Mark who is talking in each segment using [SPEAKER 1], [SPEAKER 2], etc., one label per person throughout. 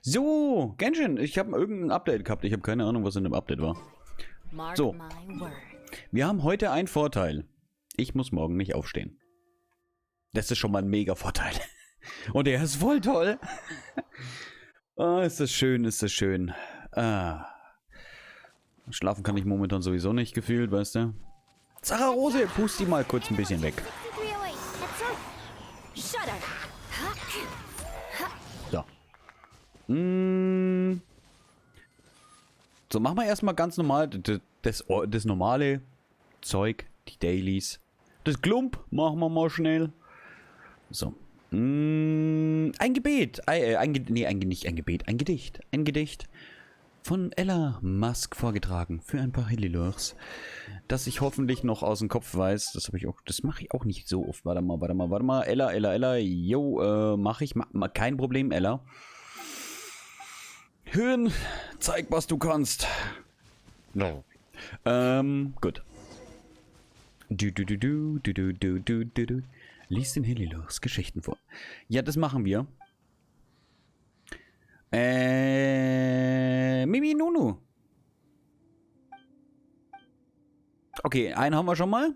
[SPEAKER 1] So, Genshin, ich habe irgendein Update gehabt. Ich habe keine Ahnung, was in dem Update war. So, wir haben heute einen Vorteil. Ich muss morgen nicht aufstehen. Das ist schon mal ein mega Vorteil. Und der ist voll toll. Oh, ist das schön, ist das schön. Ah. Schlafen kann ich momentan sowieso nicht gefühlt, weißt du. Sarah Rose, pust die mal kurz ein bisschen weg. So. So, machen wir erstmal ganz normal das normale Zeug, die Dailies. Das Klump machen wir mal schnell. So. Ein Gebet. Ein Gedicht. Ein Gedicht von Ella Musk vorgetragen für ein paar Hillilurs, das ich hoffentlich noch aus dem Kopf weiß. Das mache ich auch nicht so oft. Warte mal. Ella. Jo, mache ich. Kein Problem, Ella. Hirn, zeig, was du kannst. No. Gut. Lies den Hillilurs Geschichten vor. Ja, das machen wir. Mimi Nunu. Okay, einen haben wir schon mal.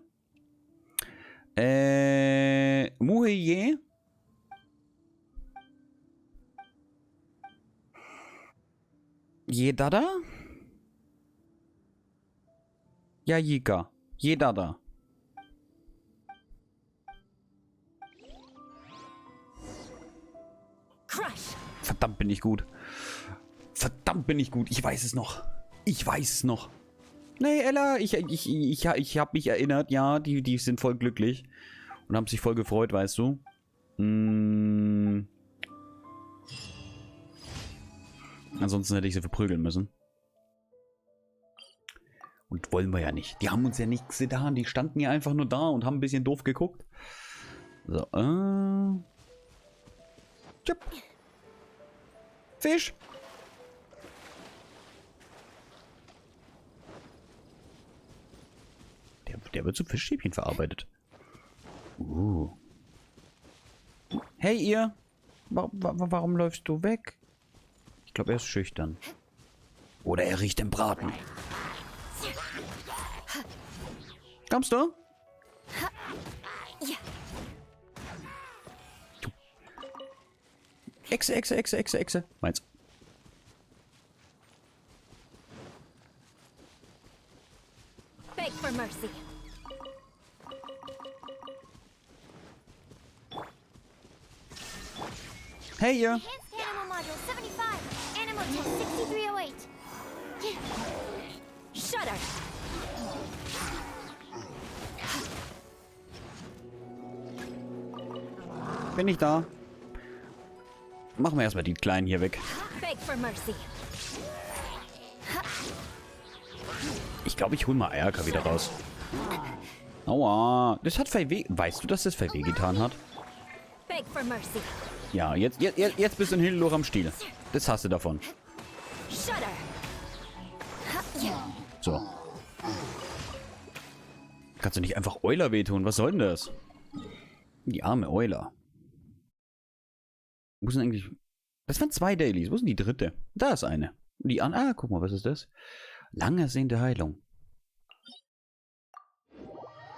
[SPEAKER 1] Muheye. Jedada? Ja, Jika. Jedada. Verdammt bin ich gut. Verdammt bin ich gut. Ich weiß es noch. Nee, Ella, ich habe mich erinnert. Ja, die sind voll glücklich. Und haben sich voll gefreut, weißt du. Ansonsten hätte ich sie verprügeln müssen. Und wollen wir ja nicht. Die haben uns ja nichts getan. Die standen ja einfach nur da und haben ein bisschen doof geguckt. So, Tschüpp. Fisch. Der wird zu Fischstäbchen verarbeitet. Hey ihr. Warum läufst du weg? Ich glaube, er ist schüchtern. Oder er riecht den Braten. Kommst du? Echse. Meins.
[SPEAKER 2] Beg for mercy.
[SPEAKER 1] Hey ihr.
[SPEAKER 2] Animal module 75. Animal test 6308. Shutter.
[SPEAKER 1] Bin ich da? Machen wir erstmal die Kleinen hier weg. Ich glaube, ich hole mal Eierka wieder raus. Aua. Das hat weißt du, dass das getan hat? Ja, jetzt bist du ein Hillilur am Stiel. Das hast du davon. So. Kannst du nicht einfach Euler wehtun? Was soll denn das? Die arme Euler. Wo sind eigentlich... Das waren 2 Dailies. Wo sind die dritte? Da ist eine. Die an... Ah, guck mal, was ist das? Lang ersehnte Heilung.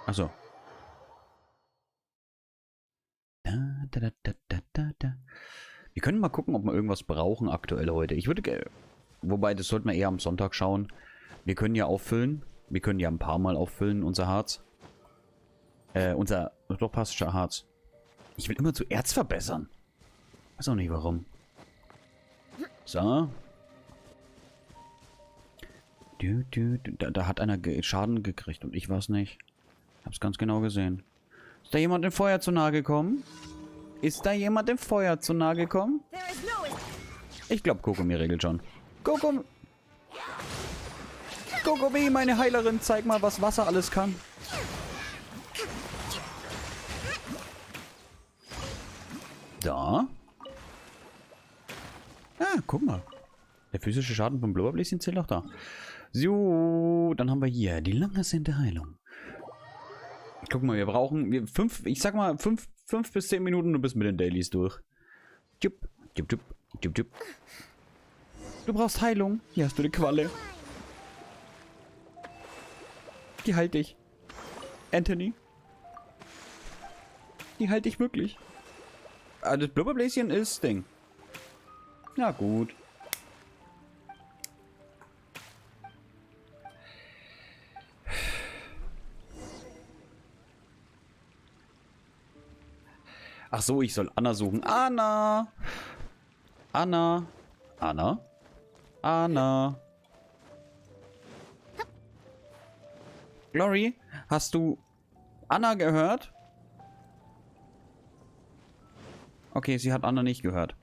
[SPEAKER 1] Achso. Wir können mal gucken, ob wir irgendwas brauchen aktuell heute. Ich würde... Wobei, das sollten wir eher am Sonntag schauen. Wir können ja auffüllen. Wir können ja ein paar Mal auffüllen, unser Harz. Doch, passt schon, Harz. Ich will immer zu Erz verbessern. Weiß auch nicht warum. So. Da hat einer Schaden gekriegt und ich war es nicht. Hab's ganz genau gesehen. Ist da jemand im Feuer zu nahe gekommen? Ich glaube, Kokomi regelt schon. Kokomi, meine Heilerin, zeig mal, was Wasser alles kann. Da. Ah, guck mal. Der physische Schaden vom Blubberbläschen zählt auch da. So, dann haben wir hier die lang ersehnte Heilung. Guck mal, wir brauchen 5 bis 10 Minuten, du bist mit den Dailies durch. Du brauchst Heilung. Hier hast du eine Qualle. Die halte ich. Anthony. Die halte ich wirklich. Ah, das Blubberbläschen ist Ding. Na gut. Ach so, ich soll Anna suchen. Anna! Anna! Anna! Anna! Glory, hast du Anna gehört? Okay, sie hat Anna nicht gehört.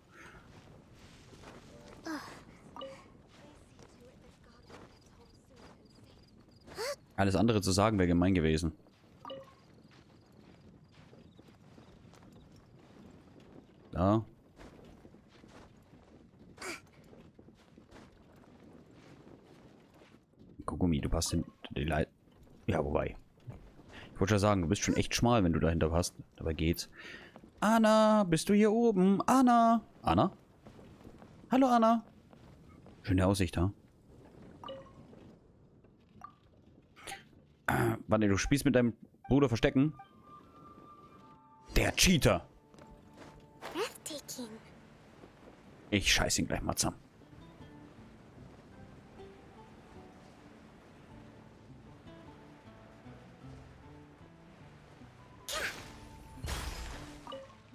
[SPEAKER 1] Alles andere zu sagen wäre gemein gewesen. Da. Gugumi, du passt in die Leit. Ja, wobei. Ich wollte schon sagen, du bist schon echt schmal, wenn du dahinter passt. Dabei geht's. Anna, bist du hier oben? Anna? Anna? Hallo, Anna. Schöne Aussicht, ha? Warte, du spielst mit deinem Bruder Verstecken? Der Cheater.
[SPEAKER 2] Breathtaking.
[SPEAKER 1] Ich scheiß ihn gleich mal zusammen.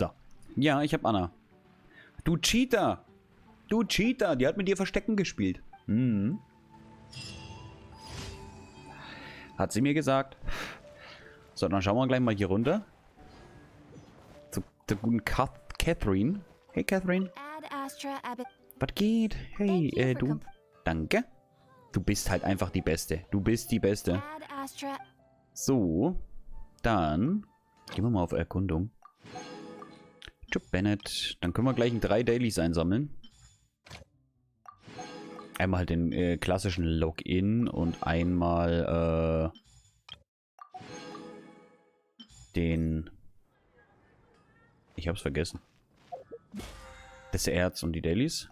[SPEAKER 1] So. Ja, ich hab Anna. Du Cheater! Du Cheater! Die hat mit dir Verstecken gespielt. Mhm. Hat sie mir gesagt. So, dann schauen wir gleich mal hier runter. Zur guten Catherine. Hey, Catherine. Was geht? Hey, du. Danke. Du bist halt einfach die Beste. Du bist die Beste. So. Dann gehen wir mal auf Erkundung. Job Bennett. Dann können wir gleich 3 Dailies einsammeln. Einmal halt den klassischen Login und einmal den... Ich hab's vergessen. Das Erz und die Dailies.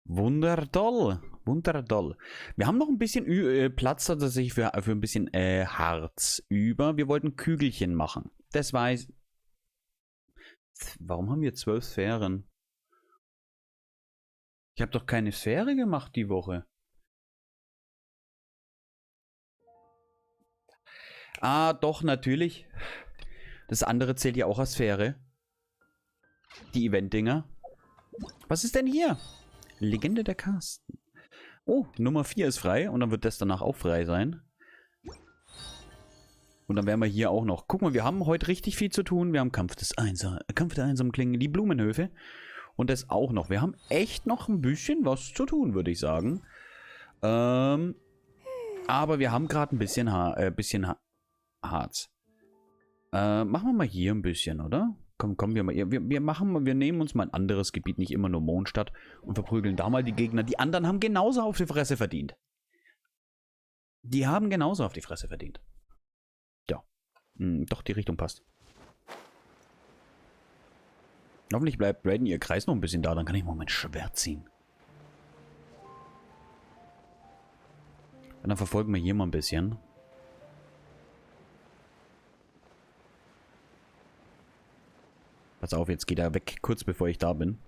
[SPEAKER 1] Wundertoll. Wundertoll. Wir haben noch ein bisschen Platz tatsächlich für ein bisschen Harz über. Wir wollten Kügelchen machen. Das weiß... Warum haben wir 12 Sphären? Ich habe doch keine Sphäre gemacht die Woche. Ah, doch, natürlich. Das andere zählt ja auch als Sphäre. Die Event-Dinger. Was ist denn hier? Legende der Kasten. Oh, Nummer 4 ist frei. Und dann wird das danach auch frei sein. Und dann werden wir hier auch noch. Guck mal, wir haben heute richtig viel zu tun. Wir haben Kampf der einsamen Klingen, die Blumenhöfe. Und das auch noch. Wir haben echt noch ein bisschen was zu tun, würde ich sagen. Aber wir haben gerade ein bisschen, Harz. Machen wir mal hier ein bisschen, oder? Komm, wir nehmen uns mal ein anderes Gebiet, nicht immer nur Mondstadt und verprügeln da mal die Gegner. Die anderen haben genauso auf die Fresse verdient. Die haben genauso auf die Fresse verdient. Ja. Doch, die Richtung passt. Hoffentlich bleibt Raiden ihr Kreis noch ein bisschen da, dann kann ich mal mein Schwert ziehen. Und dann verfolgen wir hier mal ein bisschen. Pass auf, jetzt geht er weg, kurz bevor ich da bin.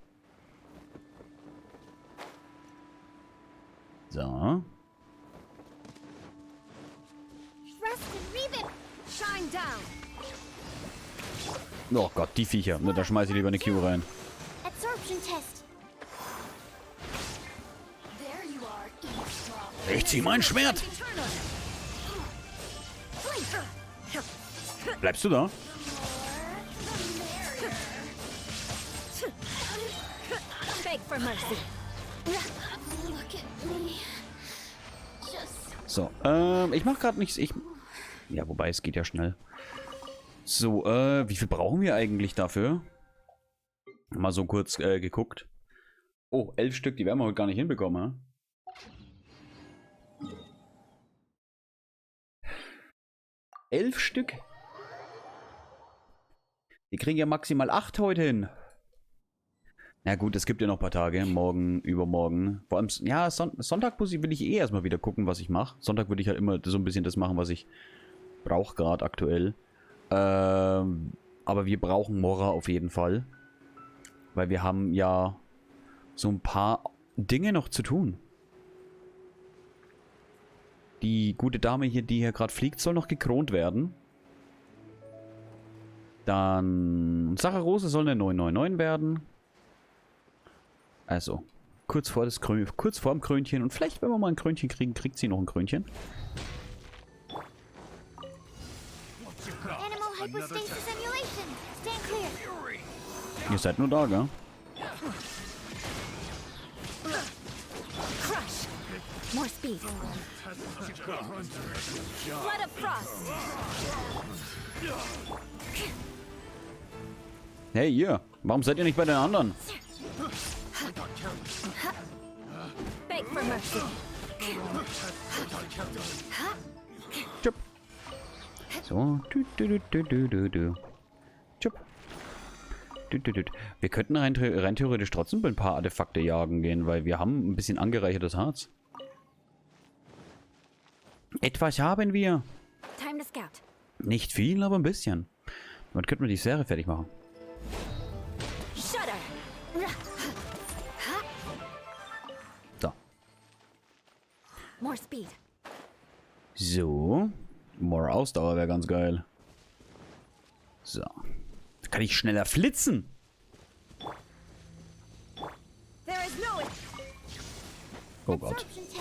[SPEAKER 1] So. Oh Gott, die Viecher. Ne, da schmeiße ich lieber eine Q rein. Ich zieh mein Schwert. Bleibst du da? So, ich mach gerade nichts. Ja, wobei, es geht ja schnell. So, wie viel brauchen wir eigentlich dafür? Mal so kurz geguckt. Oh, 11 Stück, die werden wir heute gar nicht hinbekommen, hä? 11 Stück? Wir kriegen ja maximal 8 heute hin. Na gut, es gibt ja noch ein paar Tage. Morgen, übermorgen. Vor allem, ja, Sonntag will ich eh erstmal wieder gucken, was ich mache. Sonntag würde ich halt immer so ein bisschen das machen, was ich brauche gerade aktuell. Aber wir brauchen Mora auf jeden Fall. Weil wir haben ja so ein paar Dinge noch zu tun. Die gute Dame hier, die hier gerade fliegt, soll noch gekront werden. Dann Saccharose soll eine 999 werden. Also, kurz vor dem Krönchen. Und vielleicht, wenn wir mal ein Krönchen kriegen, kriegt sie noch ein Krönchen. Ihr seid nur da, gell?
[SPEAKER 2] More speed. Flood of frost.
[SPEAKER 1] Hey, ihr. Warum seid ihr nicht bei den anderen?
[SPEAKER 2] Beg for mercy.
[SPEAKER 1] Tschüpp. So. Tschüpp. Wir könnten rein theoretisch trotzdem ein paar Artefakte jagen gehen, weil wir haben ein bisschen angereichertes Harz. Etwas haben wir.
[SPEAKER 2] Time to scout.
[SPEAKER 1] Nicht viel, aber ein bisschen. Damit könnten wir die Serie fertig machen.
[SPEAKER 2] Shudder.
[SPEAKER 1] So.
[SPEAKER 2] More speed.
[SPEAKER 1] So. More Ausdauer wäre ganz geil. So. Da kann ich schneller flitzen.
[SPEAKER 2] There is no
[SPEAKER 1] Oh Gott.
[SPEAKER 2] absorption test.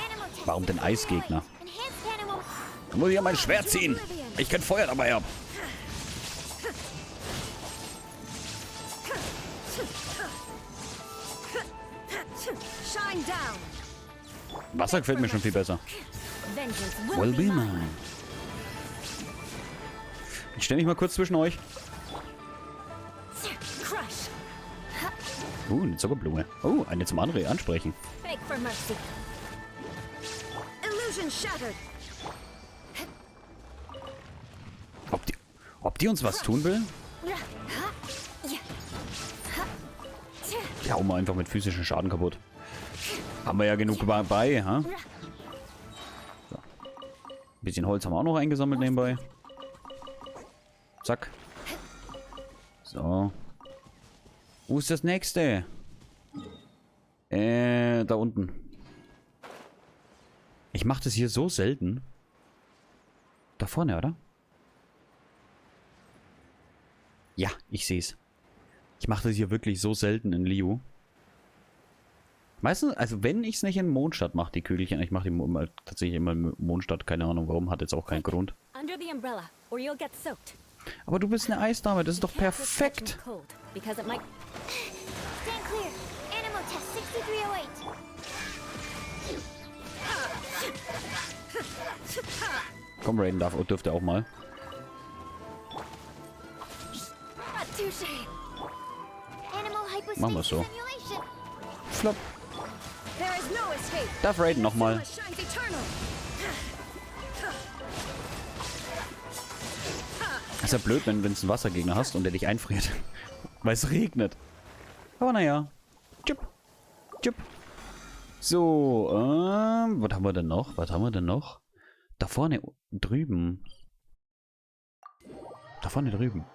[SPEAKER 2] Animal test.
[SPEAKER 1] Warum denn Eisgegner?
[SPEAKER 2] Enhanced animal.
[SPEAKER 1] Da muss ich ja mein Schwert ziehen. Ich kann Feuer dabei ab.
[SPEAKER 2] Shine down.
[SPEAKER 1] Wasser gefällt mir schon viel besser.
[SPEAKER 2] Vengeance
[SPEAKER 1] Will be mine. Ich stelle mich mal kurz zwischen euch.
[SPEAKER 2] Crush.
[SPEAKER 1] Eine Zuckerblume. Oh, eine zum anderen ansprechen.
[SPEAKER 2] Beg for mercy. Illusion shattered.
[SPEAKER 1] Ob die uns was tun will? Ja, hauen wir einfach mit physischem Schaden kaputt. Haben wir ja genug dabei, ha? So. Ein bisschen Holz haben wir auch noch eingesammelt nebenbei. Zack. So. Wo ist das nächste? Da unten. Ich mache das hier so selten. Da vorne, oder? Ja, ich sehe es. Ich mache das hier wirklich so selten in Liu. Meistens, also wenn ich es nicht in Mondstadt mache, die Kügelchen, ich mache die tatsächlich immer in Mondstadt, keine Ahnung warum, hat jetzt auch keinen Grund.
[SPEAKER 2] Under the umbrella, or you'll get soaked.
[SPEAKER 1] Aber du bist eine Eisdame, das ist doch perfekt.
[SPEAKER 2] Cold, because it might. Stand clear. Animal test 6308.
[SPEAKER 1] Komm, Raiden dürfte auch mal.
[SPEAKER 2] Touché. Animal
[SPEAKER 1] Machen wir
[SPEAKER 2] hypostasis
[SPEAKER 1] so.
[SPEAKER 2] simulation.
[SPEAKER 1] Flop.
[SPEAKER 2] There is no escape.
[SPEAKER 1] Darf Raiden nochmal.
[SPEAKER 2] Shines eternal.
[SPEAKER 1] Ist ja blöd, wenn du einen Wassergegner hast und der dich einfriert. Weil es regnet. Aber naja. Tschüpp. Tschüpp. So, was haben wir denn noch? Was haben wir denn noch? Da vorne drüben. Da vorne drüben.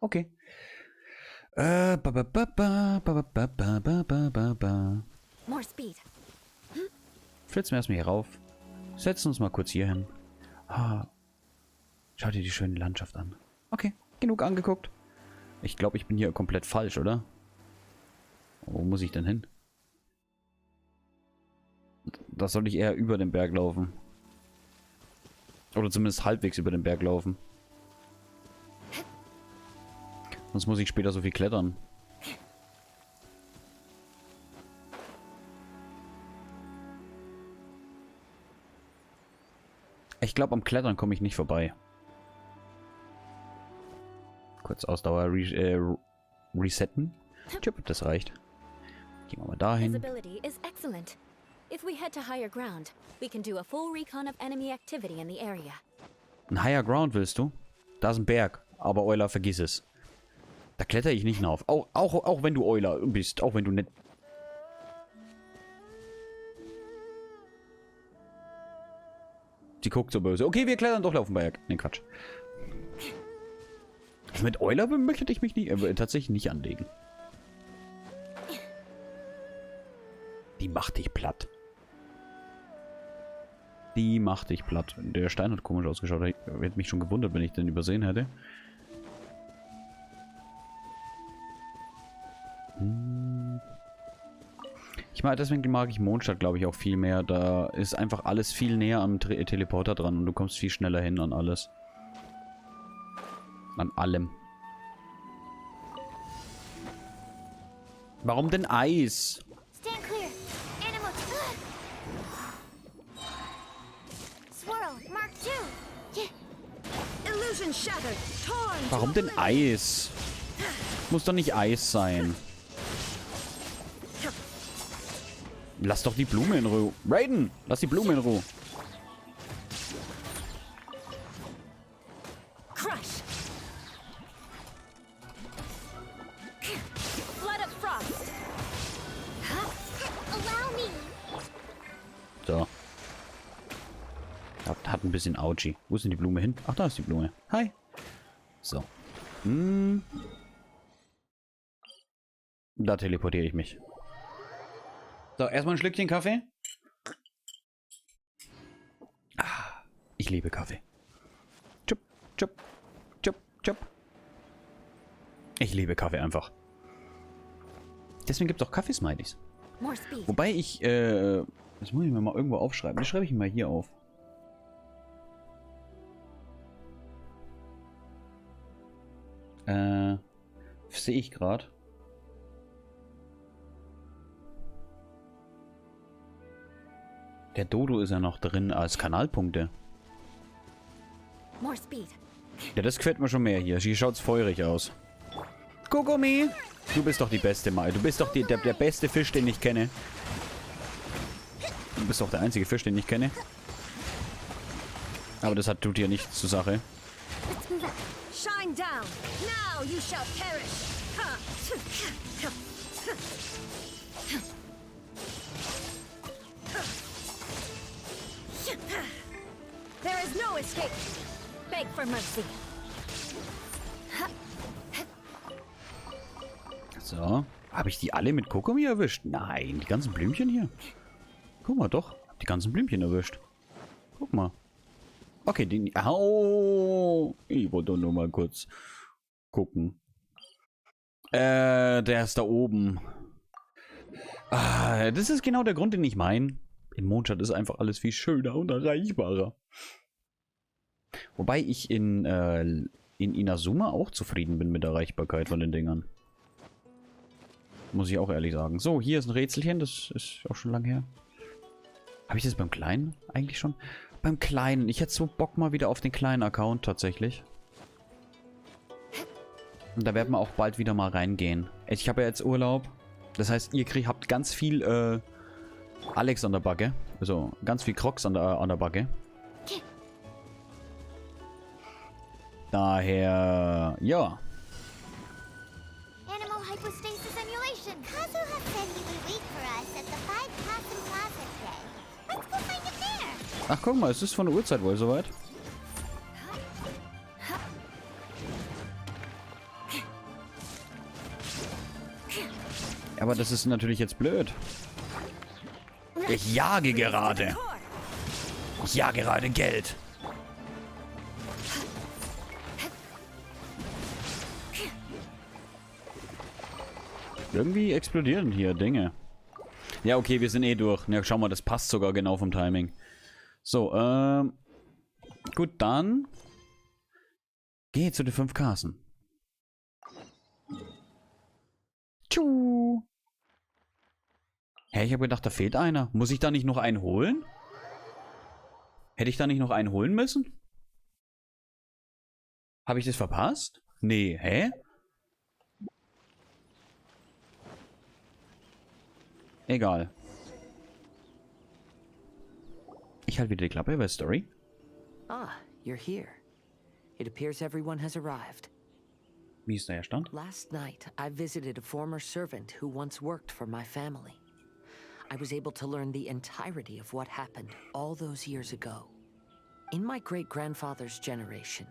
[SPEAKER 1] Okay.
[SPEAKER 2] More speed.
[SPEAKER 1] Flitzen wir erstmal hier rauf. Setzen uns mal kurz hier hin. Ah. Schau dir die schöne Landschaft an. Okay, genug angeguckt. Ich glaube, ich bin hier komplett falsch, oder? Wo muss ich denn hin? Da soll ich eher über den Berg laufen. Oder zumindest halbwegs über den Berg laufen. Sonst muss ich später so viel klettern. Ich glaube, am Klettern komme ich nicht vorbei. Kurz Ausdauer resetten. Tschüpp, das reicht. Gehen wir mal dahin.
[SPEAKER 2] Visibility is excellent. If we head to higher ground, we can do a full recon of enemy activity in the area.
[SPEAKER 1] Ein Higher Ground willst du? Da ist ein Berg. Aber Euler, vergiss es. Da kletter ich nicht hinauf. Auch wenn du Euler bist. Auch wenn du nicht... Sie guckt so böse. Okay, wir klettern doch auf den Berg. Ne, Quatsch. Mit Euler möchte ich mich nicht, tatsächlich nicht anlegen. Die macht dich platt. Die macht dich platt. Der Stein hat komisch ausgeschaut. Ich hätte mich schon gewundert, wenn ich den übersehen hätte. Deswegen mag ich Mondstadt, glaube ich, auch viel mehr. Da ist einfach alles viel näher am Teleporter dran und du kommst viel schneller hin an alles. An allem. Warum denn Eis?
[SPEAKER 2] Stand clear. Animal. Swirl. Mark 2. Illusion shattered. Torn.
[SPEAKER 1] Warum denn Eis? Muss doch nicht Eis sein. Lass doch die Blume in Ruhe. Raiden, lass die Blume in Ruhe.
[SPEAKER 2] Crush. Flood of frost. Allow me.
[SPEAKER 1] So. Hat ein bisschen Auchi. Wo ist denn die Blume hin? Ach, da ist die Blume. Hi. So. Da teleportiere ich mich. So, erstmal ein Schlückchen Kaffee. Ah, ich liebe Kaffee. Chup, chup, chup, chup. Ich liebe Kaffee einfach. Deswegen gibt es auch Kaffeesmileys. Wobei ich, das muss ich mir mal irgendwo aufschreiben. Das schreibe ich mir mal hier auf. Sehe ich gerade. Der Dodo ist ja noch drin als Kanalpunkte. Ja, das gefällt mir schon mehr hier. Hier schaut's feurig aus. Kokumi! Du bist doch die beste Mai. Du bist doch der beste Fisch, den ich kenne. Du bist doch der einzige Fisch, den ich kenne. Aber das tut hier nichts zur Sache.
[SPEAKER 2] Shine down. Now you shall perish. There is no escape. Beg for mercy.
[SPEAKER 1] So. Habe ich die alle mit Kokumi erwischt? Nein, die ganzen Blümchen hier. Guck mal, doch. Die ganzen Blümchen erwischt. Guck mal. Okay, den... Au! Ich wollte doch nur mal kurz gucken. Der ist da oben. Ah, das ist genau der Grund, den ich meine. In Mondstadt ist einfach alles viel schöner und erreichbarer. Wobei ich in Inazuma auch zufrieden bin mit der Erreichbarkeit von den Dingern. Muss ich auch ehrlich sagen. So, hier ist ein Rätselchen. Das ist auch schon lange her. Habe ich das beim Kleinen eigentlich schon? Beim Kleinen. Ich hätte so Bock mal wieder auf den kleinen Account tatsächlich. Und da werden wir auch bald wieder mal reingehen. Ich habe ja jetzt Urlaub. Das heißt, ihr habt ganz viel Alex an der Backe. Also ganz viel Crox an der Backe. Daher, ja.
[SPEAKER 3] Animal hypostasis emulation. Kazu has said he will wait for us at the 5 Possum Plaza today. Let's go find it there.
[SPEAKER 1] Ach, guck mal, es ist von der Uhrzeit wohl soweit. Aber das ist natürlich jetzt blöd. Ich jage gerade. Ich jage gerade Geld. Irgendwie explodieren hier Dinge. Ja, okay, wir sind eh durch. Ja, schau mal, das passt sogar genau vom Timing. So, gut, dann geh zu den 5 Kassen. Tschu. Hä, ich habe gedacht, da fehlt einer. Muss ich da nicht noch einen holen? Hätte ich da nicht noch einen holen müssen? Habe ich das verpasst? Nee, hä? Egal. Ich halte wieder die Klappe über Story.
[SPEAKER 4] Ah, you're here. It appears everyone has arrived.
[SPEAKER 1] Wie ist der Stand?
[SPEAKER 4] Last night, I visited a former servant who once worked for my family. I was able to learn the entirety of what happened all those years ago. In my great-grandfather's generation,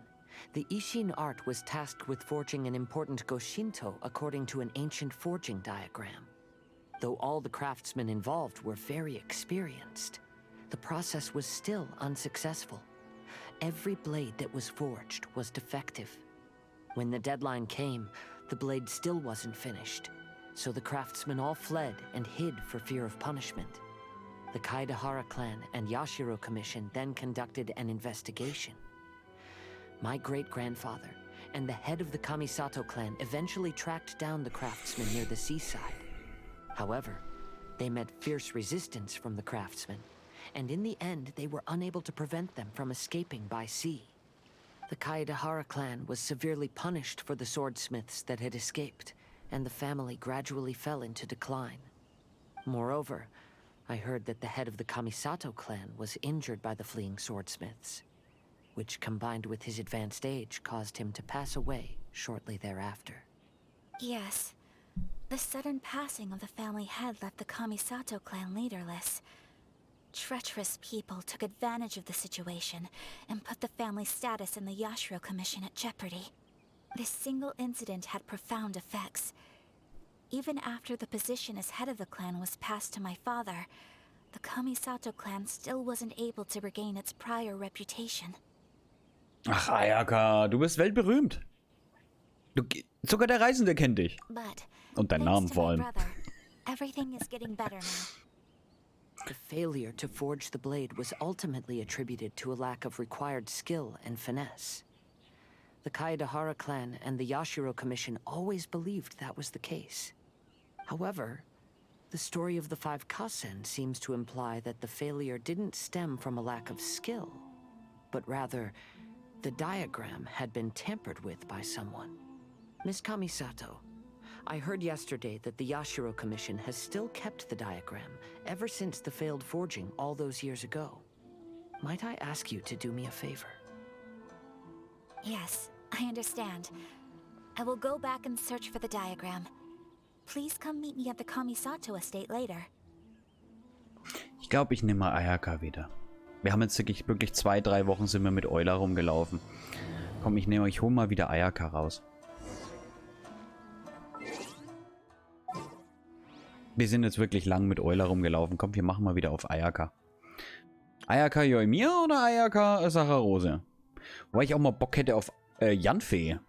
[SPEAKER 4] the Ishin art was tasked with forging an important Goshinto according to an ancient forging diagram. Though all the craftsmen involved were very experienced, the process was still unsuccessful. Every blade that was forged was defective. When the deadline came, the blade still wasn't finished, so the craftsmen all fled and hid for fear of punishment. The Kaidahara clan and Yashiro Commission then conducted an investigation. My great-grandfather and the head of the Kamisato clan eventually tracked down the craftsmen near the seaside. However, they met fierce resistance from the craftsmen, and in the end they were unable to prevent them from escaping by sea. The Kaidahara clan was severely punished for the swordsmiths that had escaped, and the family gradually fell into decline. Moreover, I heard that the head of the Kamisato clan was injured by the fleeing swordsmiths, which combined with his advanced age caused him to pass away shortly thereafter.
[SPEAKER 2] Yes. The sudden passing of the family head left the Kamisato clan leaderless. Treacherous people took advantage of the situation and put the family's status in the Yashiro Commission at jeopardy. This single incident had profound effects. Even after the position as head of the clan was passed to my father, the Kamisato clan still wasn't able to regain its prior reputation.
[SPEAKER 1] Ach, Ayaka, du bist weltberühmt. Sogar der Reisende kennt dich.
[SPEAKER 2] But
[SPEAKER 1] Und deinen Namen vor allem.
[SPEAKER 2] Everything is getting better now.
[SPEAKER 4] The failure to forge the blade was ultimately attributed to a lack of required skill and finesse. The Kaidahara clan and the Yashiro Commission always believed that was the case. However, the story of the 5 Kasen seems to imply that the failure didn't stem from a lack of skill, but rather, the diagram had been tampered with by someone. Miss Kamisato, I heard yesterday that the Yashiro Commission has still kept the diagram ever since the failed forging all those years ago. Might I ask you to do me a favor?
[SPEAKER 2] Yes, I understand. I will go back and search for the diagram. Please come meet me at the Kamisato estate later.
[SPEAKER 1] Ich glaube, ich nehme mal Ayaka wieder. Wir haben jetzt wirklich 2-3 Wochen sind wir mit Euler rumgelaufen. Komm, ich hole mal wieder Ayaka raus. Wir sind jetzt wirklich lang mit Euler rumgelaufen. Komm, wir machen mal wieder auf Ayaka. Ayaka Yoimiya oder Ayaka Saccharose? Wobei ich auch mal Bock hätte auf Yanfei.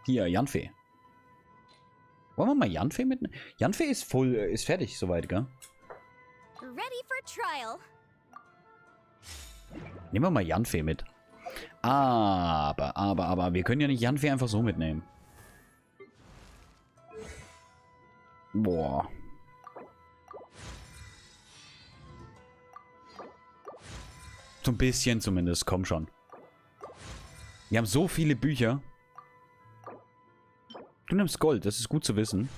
[SPEAKER 1] Hier, Yanfei. Wollen wir mal Yanfei mitnehmen? Yanfei ist fertig soweit, gell?
[SPEAKER 3] Ready for trial.
[SPEAKER 1] Nehmen wir mal Yanfei mit. Aber, wir können ja nicht Yanfei einfach so mitnehmen. Boah. So ein bisschen zumindest, komm schon. Wir haben so viele Bücher. Du nimmst Gold, das ist gut zu wissen.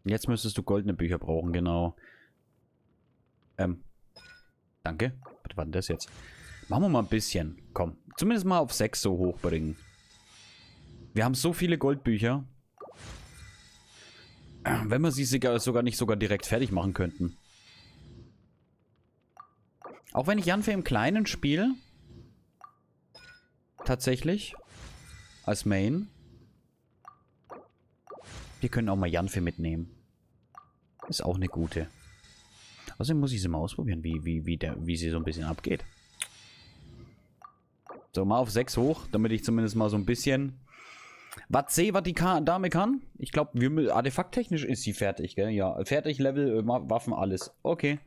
[SPEAKER 1] Jetzt müsstest du goldene Bücher brauchen, genau. Danke. Was war denn das jetzt? Machen wir mal ein bisschen. Komm, zumindest mal auf 6 so hochbringen. Wir haben so viele Goldbücher. Wenn wir sie sogar nicht direkt fertig machen könnten. Auch wenn ich Yanfei im Kleinen spiele. Tatsächlich. Als Main. Wir können auch mal Yanfei mitnehmen. Ist auch eine gute. Außerdem muss ich sie mal ausprobieren, wie sie so ein bisschen abgeht. So, mal auf 6 hoch, damit ich zumindest mal so ein bisschen was sehe, was die Dame kann. Ich glaube, artefakttechnisch ist sie fertig, gell? Ja, fertig, Level, Waffen, alles. Okay.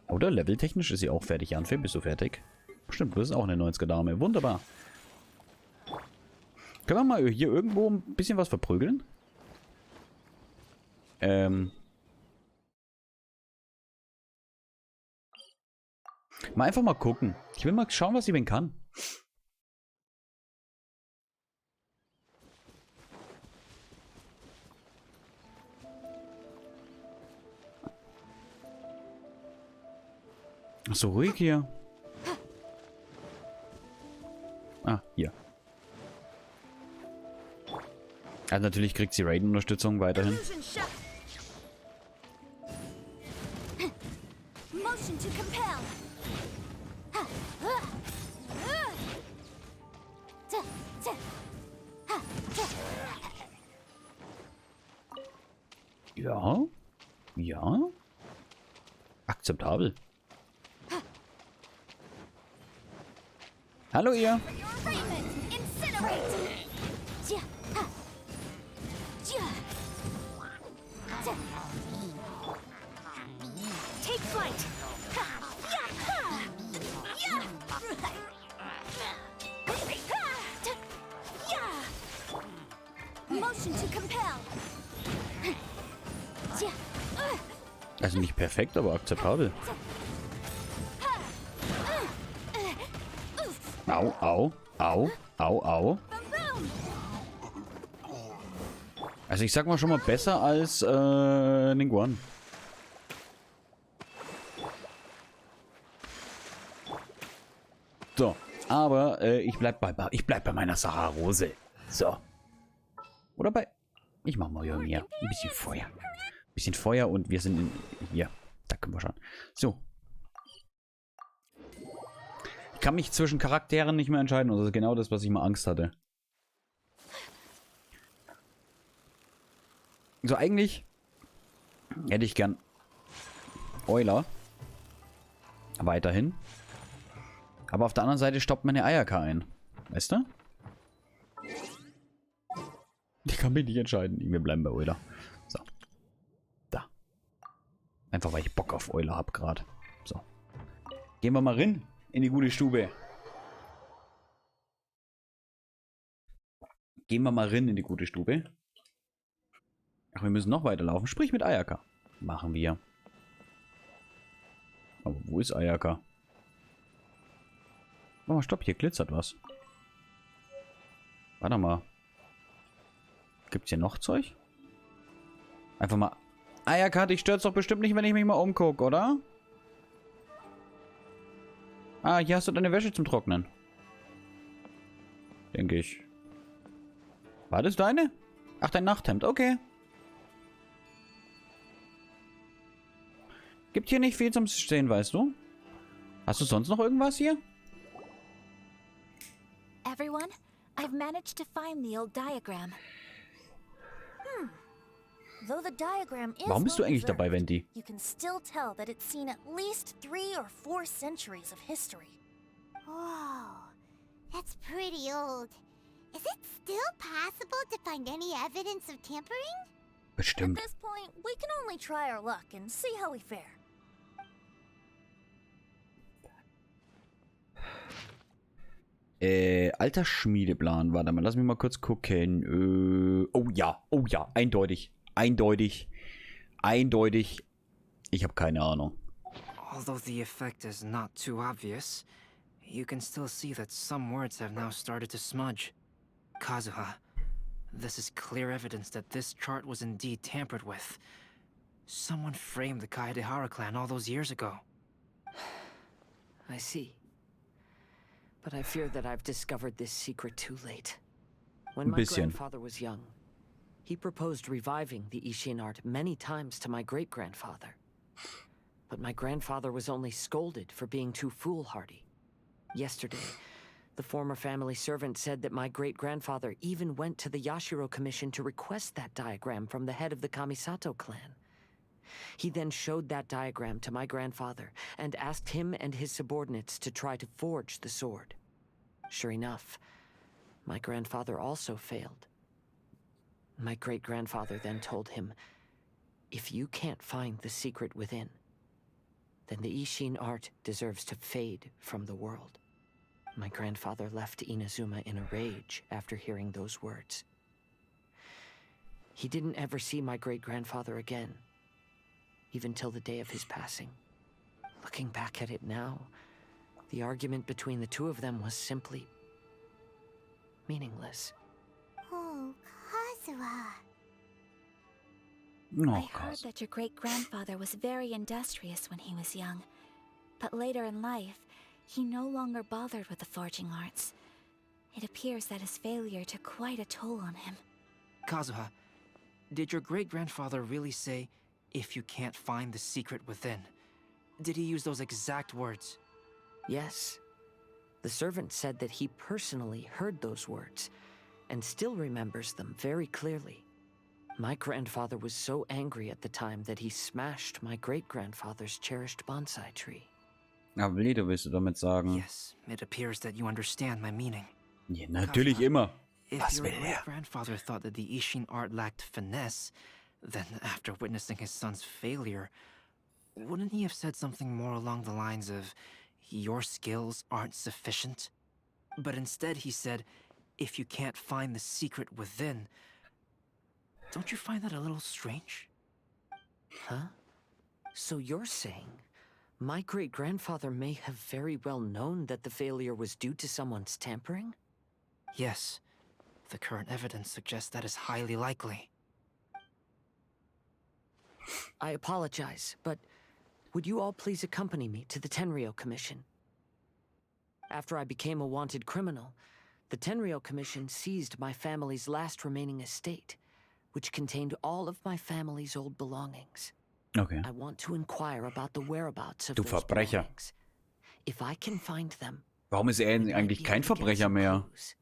[SPEAKER 1] Oder leveltechnisch ist sie auch fertig. Yanfei, bist du fertig? Stimmt, du bist auch eine 90er-Dame. Wunderbar. Können wir mal hier irgendwo ein bisschen was verprügeln? Mal einfach mal gucken. Ich will mal schauen, was sie denn kann. So ruhig hier. Ah, hier. Also natürlich kriegt sie Raiden-Unterstützung weiterhin.
[SPEAKER 2] Motion to compel.
[SPEAKER 1] Ja. Ja. Akzeptabel. Hallo ihr.
[SPEAKER 2] Take flight. Motion to compel.
[SPEAKER 1] Also nicht perfekt, aber akzeptabel. Au, au, au, au, au. Also ich sag mal schon mal besser als Ningguan. So, aber ich bleib bei meiner Saharose. So. Oder bei... Ich mach mal hier ein bisschen Feuer. Ein bisschen Feuer und wir sind in... Hier, da können wir schon. So. Ich kann mich zwischen Charakteren nicht mehr entscheiden. Und das ist genau das, was ich mal Angst hatte. So, eigentlich hätte ich gern Euler. Weiterhin. Aber auf der anderen Seite stoppt meine Ayaka ein. Weißt du? Ich kann mich nicht entscheiden. Wir bleiben bei Euler. So. Da. Einfach weil ich Bock auf Euler habe gerade. So. Gehen wir mal rein in die gute Stube. Gehen wir mal rein in die gute Stube. Ach, wir müssen noch weiterlaufen. Sprich mit Ayaka. Machen wir. Aber wo ist Ayaka? Warte mal, stopp. Hier glitzert was. Warte mal. Gibt's hier noch Zeug? Einfach mal... Ayaka, dich stört's doch bestimmt nicht, wenn ich mich mal umgucke, oder? Ah, hier hast du deine Wäsche zum Trocknen. Denke ich. War das deine? Ach, dein Nachthemd. Okay. Gibt hier nicht viel zum Stehen, weißt du? Hast du sonst noch irgendwas hier?
[SPEAKER 2] Everyone, I've managed to find the old diagram. Though the diagram is
[SPEAKER 1] Warum bist du eigentlich dabei,
[SPEAKER 2] well-preserved,
[SPEAKER 1] Venti?
[SPEAKER 2] you can still tell that it's seen at least 3 or 4 centuries of history.
[SPEAKER 3] Whoa, that's pretty old. Is it still possible to find any evidence of tampering?
[SPEAKER 1] Bestimmt.
[SPEAKER 2] At this point, we can only try our luck and see how we fare.
[SPEAKER 1] Alter Schmiedeplan. Warte mal, lass mich mal kurz gucken. Oh ja, eindeutig. Eindeutig. Eindeutig. Ich habe keine Ahnung.
[SPEAKER 5] Although the effect is not too obvious, you can still see that some words have now started to smudge. Kazuha, this is clear evidence that this chart was indeed tampered with. Someone framed the Kaedehara clan all those years ago.
[SPEAKER 4] I see. But I fear that I've discovered this secret too late. When my grandfather was young, he proposed reviving the Ishin art many times to my great-grandfather. But my grandfather was only scolded for being too foolhardy. Yesterday, the former family servant said that my great-grandfather even went to the Yashiro Commission to request that diagram from the head of the Kamisato clan. He then showed that diagram to my grandfather and asked him and his subordinates to try to forge the sword. Sure enough, my grandfather also failed. My great-grandfather then told him, if you can't find the secret within, then the Ishin art deserves to fade from the world. My grandfather left Inazuma in a rage after hearing those words. He didn't ever see my great-grandfather again, even till the day of his passing. Looking back at it now, the argument between the two of them was simply meaningless.
[SPEAKER 3] Oh, Kazuha.
[SPEAKER 1] Oh,
[SPEAKER 2] I heard that your great-grandfather was very industrious when he was young. But later in life, he no longer bothered with the forging arts. It appears that his failure took quite a toll on him.
[SPEAKER 5] Kazuha, did your great-grandfather really say, "If you can't find the secret within"? Did he use those exact words?
[SPEAKER 4] Yes. The servant said that he personally heard those words, and still remembers them very clearly. My grandfather was so angry at the time that he smashed my great-grandfather's cherished bonsai tree.
[SPEAKER 1] Aber Lieder willst du damit sagen?
[SPEAKER 5] Yes, it appears that you understand my meaning.
[SPEAKER 1] Ja, natürlich immer.
[SPEAKER 5] If
[SPEAKER 1] Was
[SPEAKER 5] your
[SPEAKER 1] will er?
[SPEAKER 5] great-grandfather thought that the Ishin art lacked finesse, then after witnessing his son's failure, wouldn't he have said something more along the lines of, "Your skills aren't sufficient"? But instead he said, "If you can't find the secret within." Don't you find that a little strange?
[SPEAKER 4] Huh? So you're saying my great-grandfather may have very well known that the failure was due to someone's tampering?
[SPEAKER 5] Yes. The current evidence suggests that is highly likely.
[SPEAKER 4] I apologize, but would you all please accompany me to the Tenrio Commission? After I became a wanted criminal, the Tenrio Commission seized my family's last remaining estate, which contained all of my family's old belongings.
[SPEAKER 1] Okay.
[SPEAKER 4] I want to inquire about the whereabouts of
[SPEAKER 1] Du
[SPEAKER 4] those
[SPEAKER 1] Verbrecher.
[SPEAKER 4] belongings. If I can find them,
[SPEAKER 1] Warum ist er
[SPEAKER 4] I might
[SPEAKER 1] eigentlich
[SPEAKER 4] be
[SPEAKER 1] kein
[SPEAKER 4] able to get
[SPEAKER 1] Verbrecher
[SPEAKER 4] some
[SPEAKER 1] mehr?
[SPEAKER 4] clues.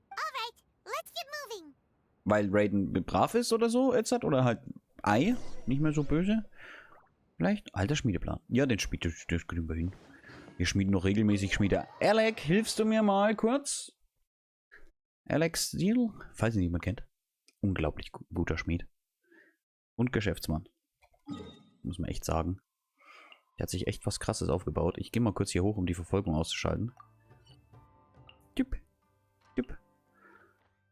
[SPEAKER 3] Alright, let's get moving.
[SPEAKER 1] Weil Raiden brav ist oder so, jetzt hat? Oder halt Ei? Nicht mehr so böse? Vielleicht? Alter Schmiedeplan. Ja, den Schmied, das kriegen wir hin. Wir schmieden noch regelmäßig Schmiede. Alec, hilfst du mir mal kurz? Alex Steel? Falls ihn jemand kennt. Unglaublich guter Schmied. Und Geschäftsmann. Muss man echt sagen. Der hat sich echt was Krasses aufgebaut. Ich gehe mal kurz hier hoch, um die Verfolgung auszuschalten. Tipp. Tipp.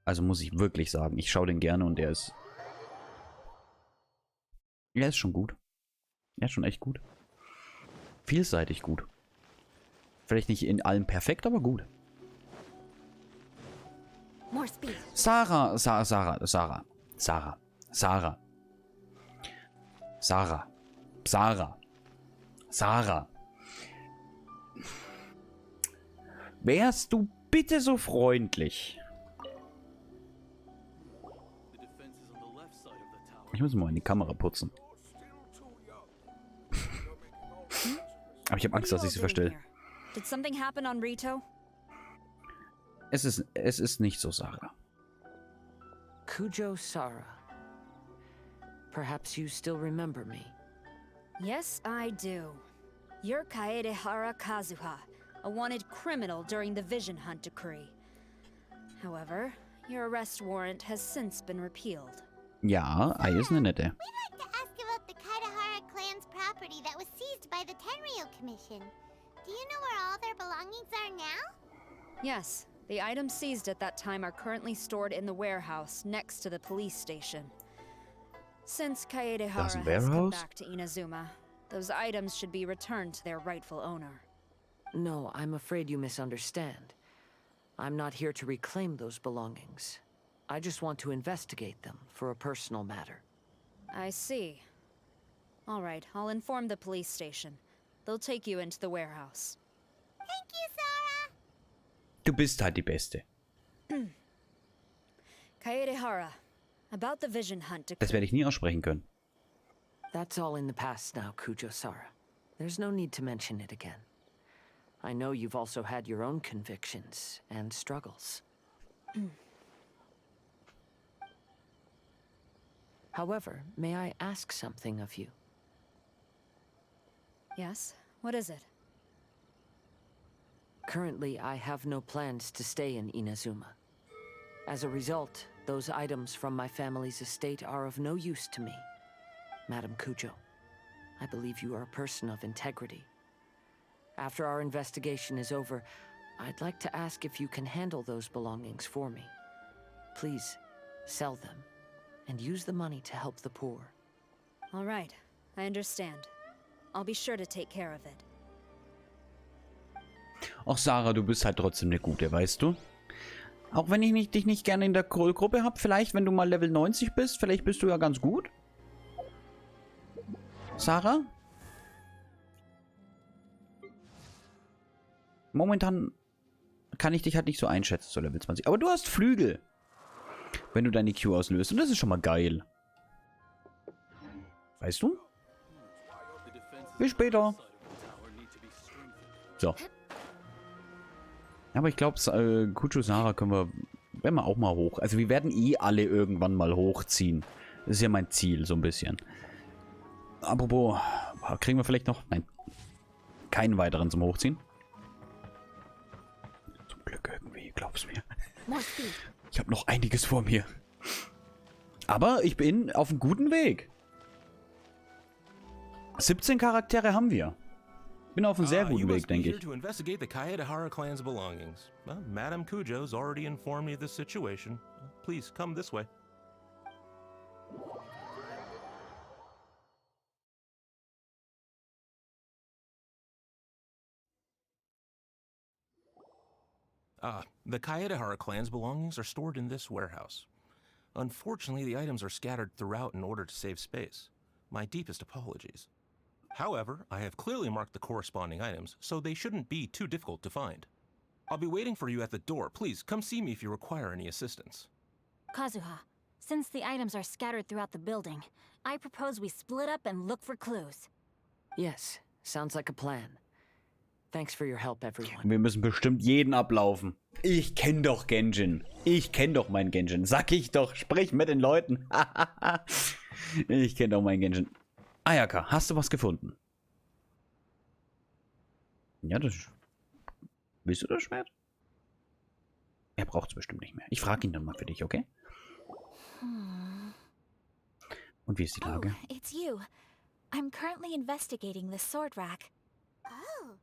[SPEAKER 1] Also muss ich wirklich sagen, ich schaue den gerne und der ist... Er ist schon gut. Er ist schon echt gut. Vielseitig gut. Vielleicht nicht in allem perfekt, aber gut.
[SPEAKER 2] More speed.
[SPEAKER 1] Sarah. Wärst du bitte so freundlich? Ich muss mal in die Kamera putzen. Aber ich habe Angst, dass ich sie verstelle.
[SPEAKER 6] Did something happen on Rito?
[SPEAKER 1] Es ist nicht so, Sarah.
[SPEAKER 4] Kujo Sara. Perhaps you still remember me.
[SPEAKER 6] Yes, I do. You're Kaedehara Kazuha, a wanted criminal during the Vision Hunt decree. However, your arrest warrant has since been repealed.
[SPEAKER 1] Ja, Ei ist eine nette.
[SPEAKER 3] We'd like to ask about the Kaedehara clan's property that was seized by the Tenrio Commission. Do you know where all their belongings are now?
[SPEAKER 6] Yes, the items seized at that time are currently stored in the warehouse next to the police station. Since Kaedehara
[SPEAKER 1] Das
[SPEAKER 6] has come
[SPEAKER 1] warehouse?
[SPEAKER 6] back to Inazuma, those items should be returned to their rightful owner.
[SPEAKER 4] No, I'm afraid you misunderstand. I'm not here to reclaim those belongings. I just want to investigate them for a personal matter.
[SPEAKER 6] I see. All right, I'll inform the police station. They'll take you into the warehouse.
[SPEAKER 3] Thank you, Sarah.
[SPEAKER 1] Du bist halt die Beste.
[SPEAKER 6] Kaedehara, about the Vision Hunt decree.
[SPEAKER 1] Das werde ich nie aussprechen können.
[SPEAKER 4] That's all in the past now, Kujo Sara. There's no need to mention it again. I know you've also had your own convictions and struggles. However, may I ask something of you?
[SPEAKER 6] Yes, what is it?
[SPEAKER 4] Currently, I have no plans to stay in Inazuma. As a result, those items from my family's estate are of no use to me. Madam Kujo, I believe you are a person of integrity. After our investigation is over, I'd like to ask if you can handle those belongings for me. Please, sell them, and use the money to help the poor.
[SPEAKER 6] All right, I understand. I'll be sure to take care of it.
[SPEAKER 1] Ach, Sarah, du bist halt trotzdem eine gute, weißt du? Auch wenn ich dich nicht gerne in der Gruppe habe, vielleicht, wenn du mal Level 90 bist, vielleicht bist du ja ganz gut. Sarah? Momentan kann ich dich halt nicht so einschätzen zu Level 20. Aber du hast Flügel, wenn du deine Q auslöst. Und das ist schon mal geil. Weißt du? Bis später. So. Aber ich glaube, Kuchusara können wir, wenn wir auch mal hoch. Also wir werden eh alle irgendwann mal hochziehen. Das ist ja mein Ziel, so ein bisschen. Apropos, kriegen wir vielleicht noch... Nein. Keinen weiteren zum Hochziehen. Zum Glück irgendwie, glaub's mir. Ich habe noch einiges vor mir. Aber ich bin auf einem guten Weg. 17 Charaktere haben wir. Bin auf einem sehr guten Weg, denke ich.
[SPEAKER 7] To investigate the Kaedehara clan's belongings. Madame Kujo's already informed me of this situation. Please come this way. The Kaedehara clan's belongings are stored in this warehouse. Unfortunately, the items are scattered throughout in order to save space. My deepest apologies. However, I have clearly marked the corresponding items, so they shouldn't be too difficult to find. I'll be waiting for you at the door. Please, come see me if you require any assistance.
[SPEAKER 8] Kazuha, since the items are scattered throughout the building, I propose we split up and look for clues.
[SPEAKER 4] Yes, sounds like a plan. Thanks for your help, everyone.
[SPEAKER 1] Wir müssen bestimmt jeden ablaufen. Ich kenne doch Genshin. Ich kenne doch meinen Genshin. Sag ich doch. Sprich mit den Leuten. Ich kenne doch meinen Genshin. Ayaka, hast du was gefunden? Ja, das... Willst du das Schwert? Er braucht es bestimmt nicht mehr. Ich frage ihn dann mal für dich, okay? Und wie ist die Lage?
[SPEAKER 2] Oh, it's you. I'm currently investigating the sword rack.
[SPEAKER 3] Oh,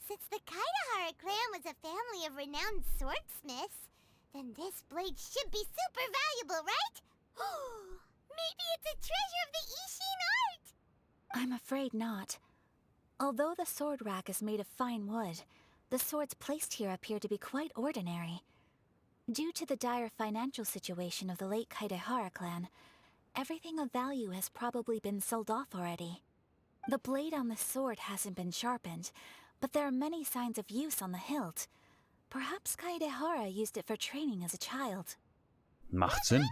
[SPEAKER 3] since the Kaedehara clan was a family of renowned swordsmiths, then this blade should be super valuable, right? Maybe it's a treasure of the Ishin art!
[SPEAKER 2] I'm afraid not. Although the sword rack is made of fine wood, the swords placed here appear to be quite ordinary. Due to the dire financial situation of the late Kaedehara clan, everything of value has probably been sold off already. The blade on the sword hasn't been sharpened, but there are many signs of use on the hilt. Perhaps Kaedehara used it for training as a child.
[SPEAKER 1] Macht Sinn.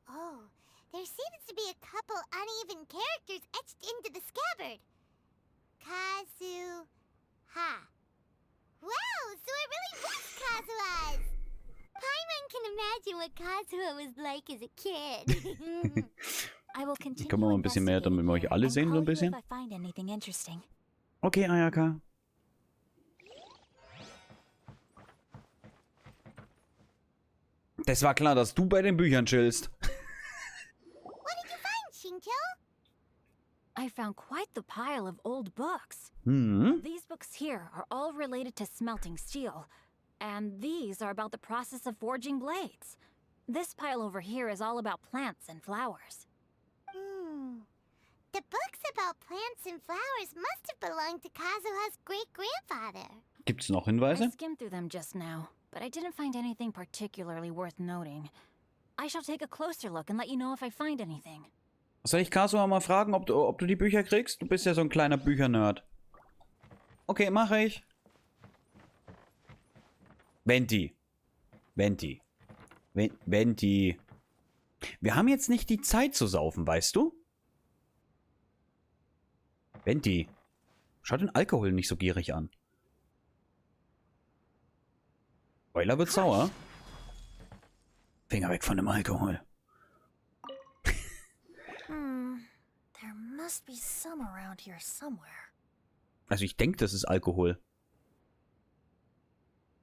[SPEAKER 3] Oh, there seems to be a couple uneven characters etched into the scabbard. Kazuha. Wow, so it really was Kazuha's! Paimon can imagine what Kazuha was like as a kid.
[SPEAKER 2] I will continue
[SPEAKER 1] Können wir mal ein bisschen mehr, damit wir euch alle sehen, so ein bisschen?
[SPEAKER 2] if I find anything interesting.
[SPEAKER 1] Okay, Ayaka. Das war klar, dass du bei den Büchern chillst.
[SPEAKER 3] What did you find, Shinjo?
[SPEAKER 8] I found quite the pile of old books.
[SPEAKER 1] Hm.
[SPEAKER 8] These books here are all related to smelting steel, and these are about the process of forging blades. This pile over here is all about plants and flowers.
[SPEAKER 3] The books about plants and flowers must have belonged to Kazuha's great-grandfather.
[SPEAKER 1] Gibt's noch
[SPEAKER 8] I
[SPEAKER 1] Hinweise?
[SPEAKER 8] skimmed through them just now, but I didn't find anything particularly worth noting. I shall take a closer look and let you know if I find anything.
[SPEAKER 1] Soll ich Kazuha mal fragen, ob du die Bücher kriegst? Du bist ja so ein kleiner Büchernerd. Okay, mache ich. Venti. Wir haben jetzt nicht die Zeit zu saufen, weißt du? Venti. Schau den Alkohol nicht so gierig an. Euler wird sauer. Finger weg von dem Alkohol.
[SPEAKER 8] There must be some around here somewhere.
[SPEAKER 1] Also ich denke, das ist Alkohol.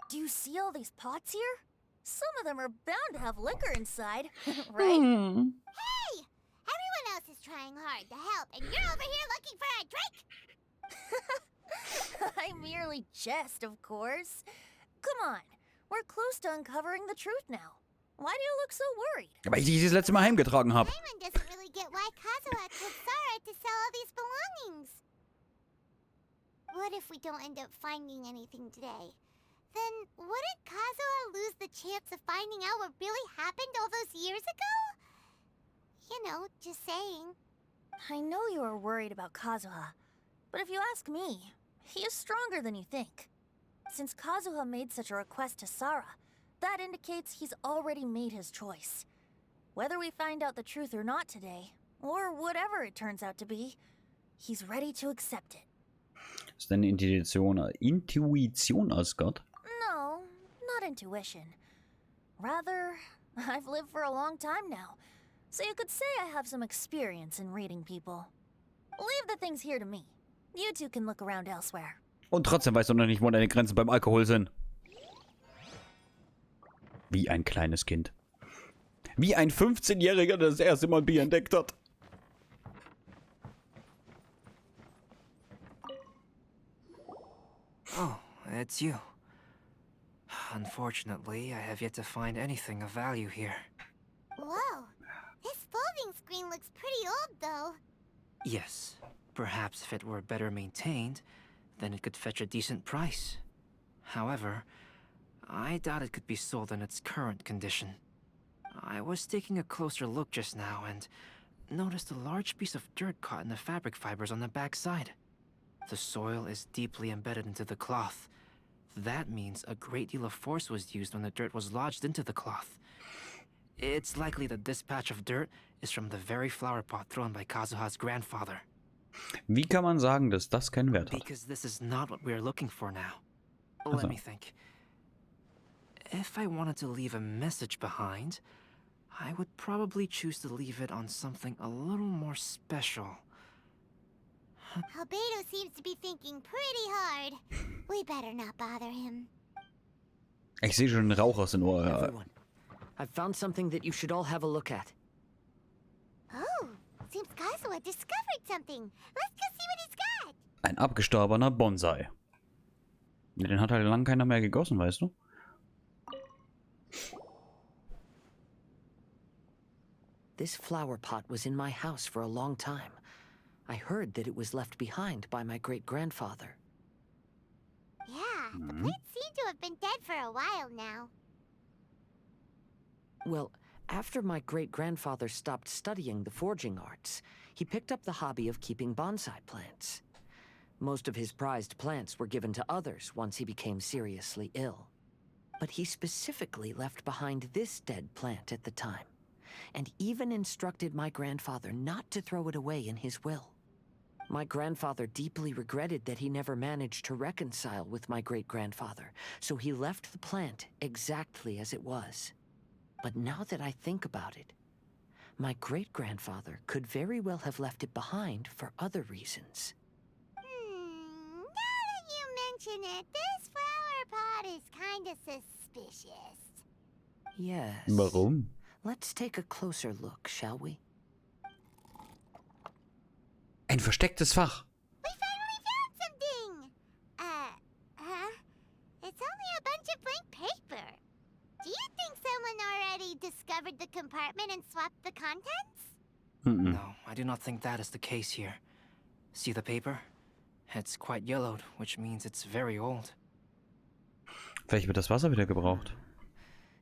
[SPEAKER 8] Do you see all these pots here? Some of them are bound to have liquor inside, right?
[SPEAKER 3] Hey! Everyone else is trying hard to help, and you're over here looking for a drink?
[SPEAKER 8] I merely jest, of course. Come on, we're close to uncovering the truth now. Why do you look so worried?
[SPEAKER 1] Weil ich die das letzte Mal heimgetragen habe.
[SPEAKER 3] Paimon doesn't really get why Kazuha told Sara to sell all these belongings. What if we don't end up finding anything today? Then wouldn't Kazuha lose the chance of finding out what really happened all those years ago? You know, just saying.
[SPEAKER 8] I know you are worried about Kazuha, but if you ask me, he is stronger than you think.
[SPEAKER 9] Since Kazuha made such a request to Sarah, that indicates he's already made his choice. Whether we find out the truth or not today, or whatever it turns out to be, he's ready to accept it.
[SPEAKER 1] Ist deine Intuition als Gott?
[SPEAKER 9] No, not intuition. Rather, I've lived for a long time now, so you could say I have some experience in reading people. Leave the things here to me. You two can look around elsewhere.
[SPEAKER 1] Und trotzdem weißt du noch nicht, wo deine Grenzen beim Alkohol sind. Wie ein kleines Kind. Wie ein 15-Jähriger, der das erste Mal Bier entdeckt hat.
[SPEAKER 5] Oh, it's you. Unfortunately, I have yet to find anything of value here.
[SPEAKER 3] Whoa. This folding screen looks pretty old, though.
[SPEAKER 5] Yes, perhaps if it were better maintained, then it could fetch a decent price. However, I doubt it could be sold in its current condition. I was taking a closer look just now and noticed a large piece of dirt caught in the fabric fibers on the back side. The soil is deeply embedded into the cloth. That means a great deal of force was used when the dirt was lodged into the cloth. It's likely that this patch of dirt is from the very flower pot thrown by Kazuha's grandfather.
[SPEAKER 1] Wie kann man sagen, dass das keinen Wert hat?
[SPEAKER 5] Because this is not what we are looking for now. Let me think. If I wanted to leave a message behind, I would probably choose to leave it on something a little more special.
[SPEAKER 3] Albedo seems to be thinking pretty hard. We better not bother him.
[SPEAKER 1] Ich sehe schon einen Rauch aus den Ohren.
[SPEAKER 4] Everyone, I've found something that you should all have a look at.
[SPEAKER 3] Oh, seems Kazuha discovered something. Let's go see what he's got.
[SPEAKER 1] Ein abgestorbener Bonsai. Den hat halt lang keiner mehr gegossen, weißt du?
[SPEAKER 4] This flower pot was in my house for a long time. I heard that it was left behind by my great-grandfather.
[SPEAKER 3] Yeah, the plants seem to have been dead for a while now.
[SPEAKER 4] Well, after my great-grandfather stopped studying the forging arts, he picked up the hobby of keeping bonsai plants. Most of his prized plants were given to others once he became seriously ill. But he specifically left behind this dead plant at the time, and even instructed my grandfather not to throw it away in his will. My grandfather deeply regretted that he never managed to reconcile with my great-grandfather, so he left the plant exactly as it was. But now that I think about it, my great-grandfather could very well have left it behind for other reasons.
[SPEAKER 3] Now that you mention it, this flower pot is kinda suspicious.
[SPEAKER 4] Yes.
[SPEAKER 1] Warum?
[SPEAKER 4] Let's take a closer look, shall we?
[SPEAKER 1] Ein verstecktes Fach.
[SPEAKER 3] We finally found something! It's only a bunch of blank paper. Do you think someone already discovered the compartment and swapped the contents?
[SPEAKER 5] No, I do not think that is the case here. See the paper? It's quite yellowed, which means it's very old.
[SPEAKER 1] Vielleicht wird das Wasser wieder gebraucht.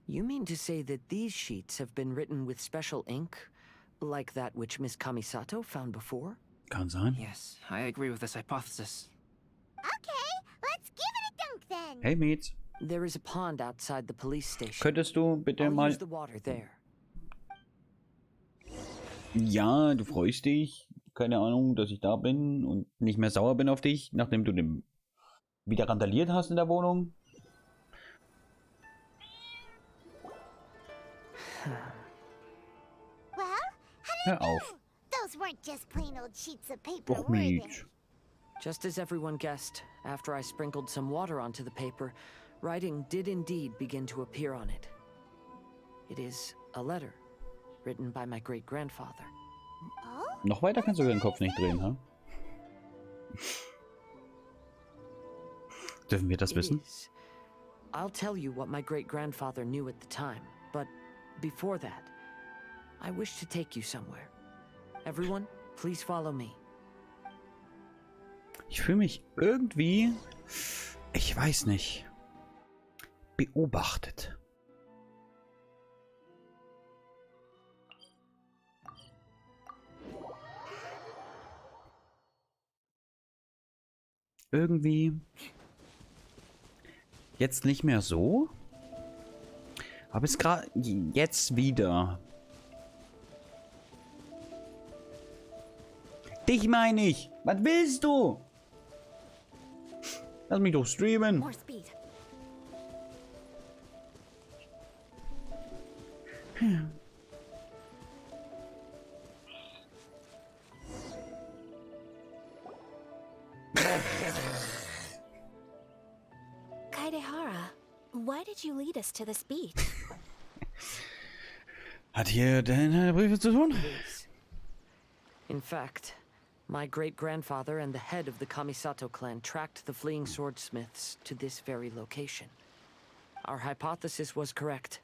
[SPEAKER 4] You mean to say that these sheets have been written with special ink, like that which Miss Kamisato found before?
[SPEAKER 1] Kann sein.
[SPEAKER 5] Yes, I agree with this hypothesis.
[SPEAKER 3] Okay, let's give it a dunk then.
[SPEAKER 1] Hey, Meets.
[SPEAKER 4] There is a pond outside the police station.
[SPEAKER 1] Könntest du bitte
[SPEAKER 4] I'll
[SPEAKER 1] mal...
[SPEAKER 4] use the water there.
[SPEAKER 1] Ja, du freust dich. Keine Ahnung, dass ich da bin und nicht mehr sauer bin auf dich, nachdem du den wieder randaliert hast in der Wohnung.
[SPEAKER 3] Well, how do you
[SPEAKER 1] Hör auf.
[SPEAKER 3] know? Those weren't just plain old sheets of paper,
[SPEAKER 1] Doch,
[SPEAKER 3] were they?
[SPEAKER 1] Meets.
[SPEAKER 4] Just as everyone guessed, after I sprinkled some water onto the paper, writing did indeed begin to appear on it. It is a letter, written by my great-grandfather.
[SPEAKER 3] Oh?
[SPEAKER 1] Noch weiter kannst du den Kopf nicht drehen, ha? Dürfen wir das
[SPEAKER 4] It
[SPEAKER 1] wissen?
[SPEAKER 4] is. I'll tell you what my great-grandfather knew at the time, but before that, I wish to take you somewhere. Everyone, please follow me.
[SPEAKER 1] Ich fühle mich irgendwie, ich weiß nicht, beobachtet. Irgendwie Jetzt nicht mehr so. Aber es gerade jetzt wieder. Dich meine ich. Was willst du? Lass mich doch streamen.
[SPEAKER 2] More speed. Kaidehara, why did you lead us to this beach?
[SPEAKER 1] Hat hier deine Briefe zu tun?
[SPEAKER 4] Please. In fact, my great-grandfather and the head of the Kamisato clan tracked the fleeing swordsmiths to this very location. Our hypothesis was correct.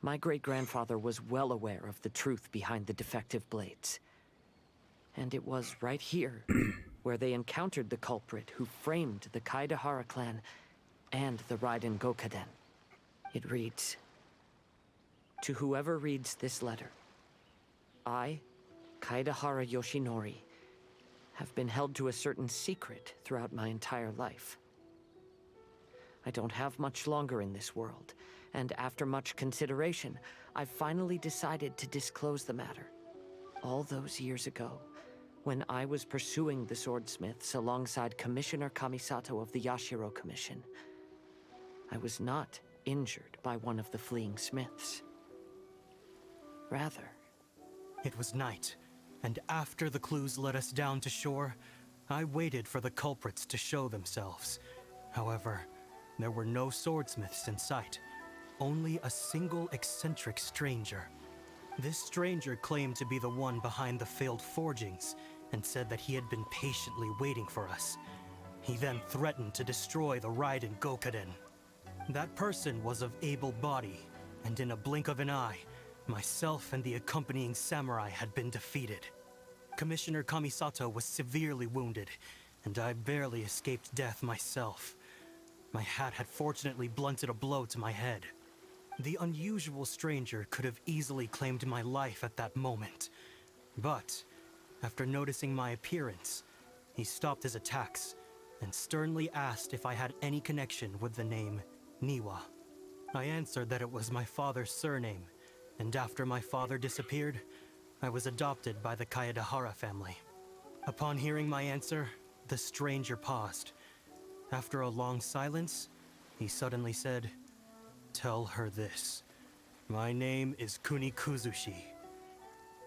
[SPEAKER 4] My great-grandfather was well aware of the truth behind the defective blades. And it was right here where they encountered the culprit who framed the Kaidehara clan and the Raiden Gokaden. It reads, "To whoever reads this letter, I, Kaidehara Yoshinori, have been held to a certain secret throughout my entire life. I don't have much longer in this world, and after much consideration, I finally decided to disclose the matter. All those years ago, when I was pursuing the swordsmiths alongside Commissioner Kamisato of the Yashiro Commission, I was not injured by one of the fleeing smiths. Rather,
[SPEAKER 10] It was night, and after the clues led us down to shore, I waited for the culprits to show themselves. However, there were no swordsmiths in sight, only a single eccentric stranger. This stranger claimed to be the one behind the failed forgings, and said that he had been patiently waiting for us. He then threatened to destroy the Raiden Gokaden. That person was of able body, and in a blink of an eye, myself and the accompanying samurai had been defeated. Commissioner Kamisato was severely wounded, and I barely escaped death myself. My hat had fortunately blunted a blow to my head. The unusual stranger could have easily claimed my life at that moment. But, after noticing my appearance, he stopped his attacks and sternly asked if I had any connection with the name Niwa. I answered that it was my father's surname, and after my father disappeared, I was adopted by the Kaedehara family. Upon hearing my answer, the stranger paused. After a long silence, he suddenly said, "Tell her this. My name is Kunikuzushi."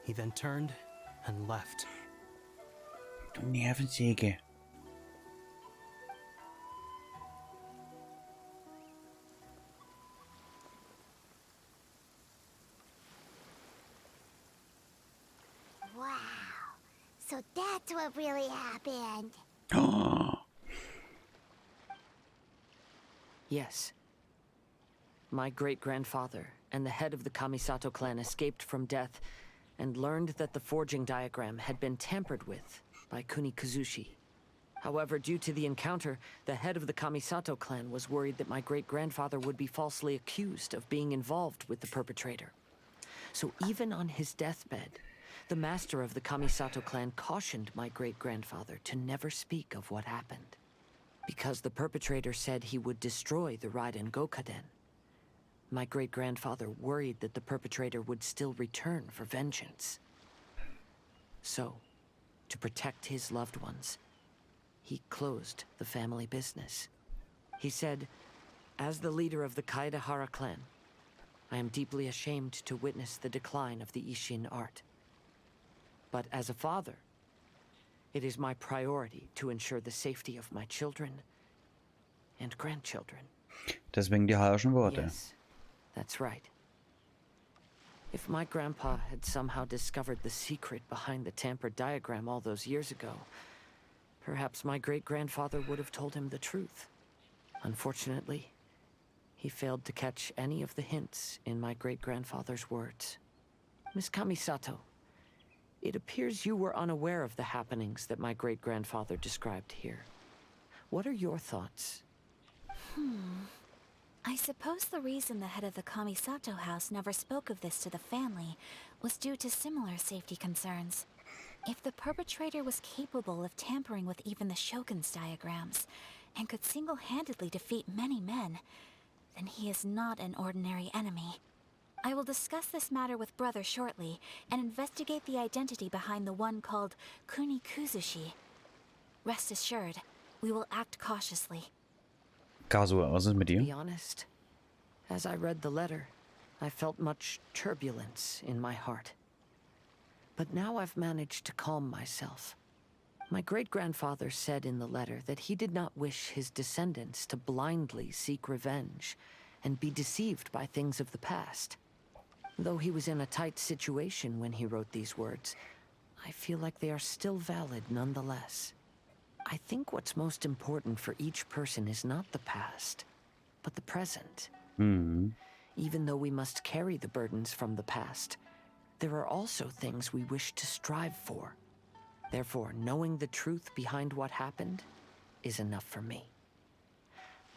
[SPEAKER 10] He then turned and left.
[SPEAKER 1] Du Nervensäge.
[SPEAKER 3] Wow. So that's what really happened.
[SPEAKER 4] yes. My great-grandfather and the head of the Kamisato clan escaped from death and learned that the forging diagram had been tampered with by Kunikuzushi. However, due to the encounter, the head of the Kamisato clan was worried that my great-grandfather would be falsely accused of being involved with the perpetrator. So even on his deathbed, the master of the Kamisato clan cautioned my great-grandfather to never speak of what happened. Because the perpetrator said he would destroy the Raiden Gokaden, my great-grandfather worried that the perpetrator would still return for vengeance. So, to protect his loved ones, he closed the family business. He said, "As the leader of the Kaedehara clan, I am deeply ashamed to witness the decline of the Ishin art. But as a father, it is my priority to ensure the safety of my children and grandchildren."
[SPEAKER 1] Deswegen die harschen Worte.
[SPEAKER 4] Yes, that's right. If my grandpa had somehow discovered the secret behind the tampered diagram all those years ago, perhaps my great-grandfather would have told him the truth. Unfortunately, he failed to catch any of the hints in my great-grandfather's words. Miss Kamisato, it appears you were unaware of the happenings that my great-grandfather described here. What are your thoughts?
[SPEAKER 2] I suppose the reason the head of the Kamisato house never spoke of this to the family was due to similar safety concerns. If the perpetrator was capable of tampering with even the Shogun's diagrams, and could single-handedly defeat many men, then he is not an ordinary enemy. I will discuss this matter with Brother shortly and investigate the identity behind the one called Kunikuzushi. Rest assured, we will act cautiously.
[SPEAKER 1] Kazuha, was ist mit
[SPEAKER 4] To be
[SPEAKER 1] dir?
[SPEAKER 4] honest, as I read the letter, I felt much turbulence in my heart. But now I've managed to calm myself. My great-grandfather said in the letter that he did not wish his descendants to blindly seek revenge and be deceived by things of the past. Though he was in a tight situation when he wrote these words, I feel like they are still valid nonetheless. I think what's most important for each person is not the past, but the present. Even though we must carry the burdens from the past, there are also things we wish to strive for. Therefore, knowing the truth behind what happened is enough for me.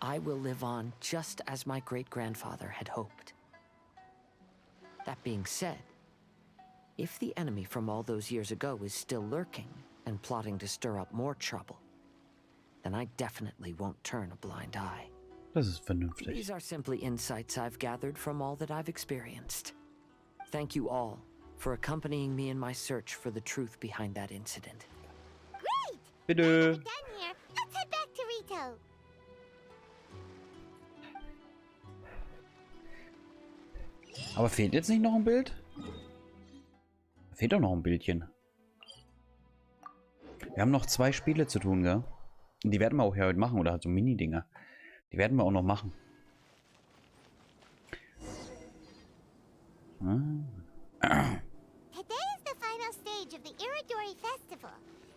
[SPEAKER 4] I will live on just as my great-grandfather had hoped. That being said, if the enemy from all those years ago is still lurking and plotting to stir up more trouble, then I definitely won't turn a blind eye.
[SPEAKER 1] Das ist vernünftig.
[SPEAKER 4] These are simply insights I've gathered from all that I've experienced. Thank you all for accompanying me in my search for the truth behind that incident.
[SPEAKER 3] Great!
[SPEAKER 1] Bitte.
[SPEAKER 3] We're done here. Let's head back to Rito.
[SPEAKER 1] Aber fehlt jetzt nicht noch ein Bild? Fehlt doch noch ein Bildchen. Wir haben noch 2 Spiele zu tun, gell? Und die werden wir auch ja heute machen, oder halt so Mini-Dinger. Die werden wir auch noch machen.
[SPEAKER 3] Today is the final stage of the Iridori Festival.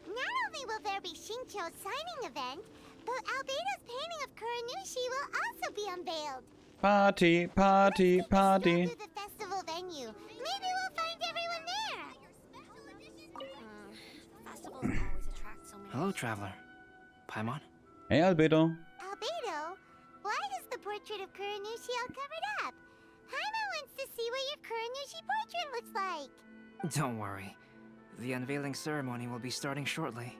[SPEAKER 3] Not only will there be Shincho's signing event, but Albedo's painting of Kuranushi will also be unveiled.
[SPEAKER 1] Party, Party, Party.
[SPEAKER 3] Stroll through the festival venue. Maybe we'll find everyone there.
[SPEAKER 9] Festivals always attract so many.
[SPEAKER 5] Hello, traveler. Paimon?
[SPEAKER 1] Hey, Albedo.
[SPEAKER 3] Albedo, why is the portrait of Kuranushi all covered up? Paimon wants to see what your Kuranushi portrait looks like.
[SPEAKER 5] Don't worry. The unveiling ceremony will be starting shortly.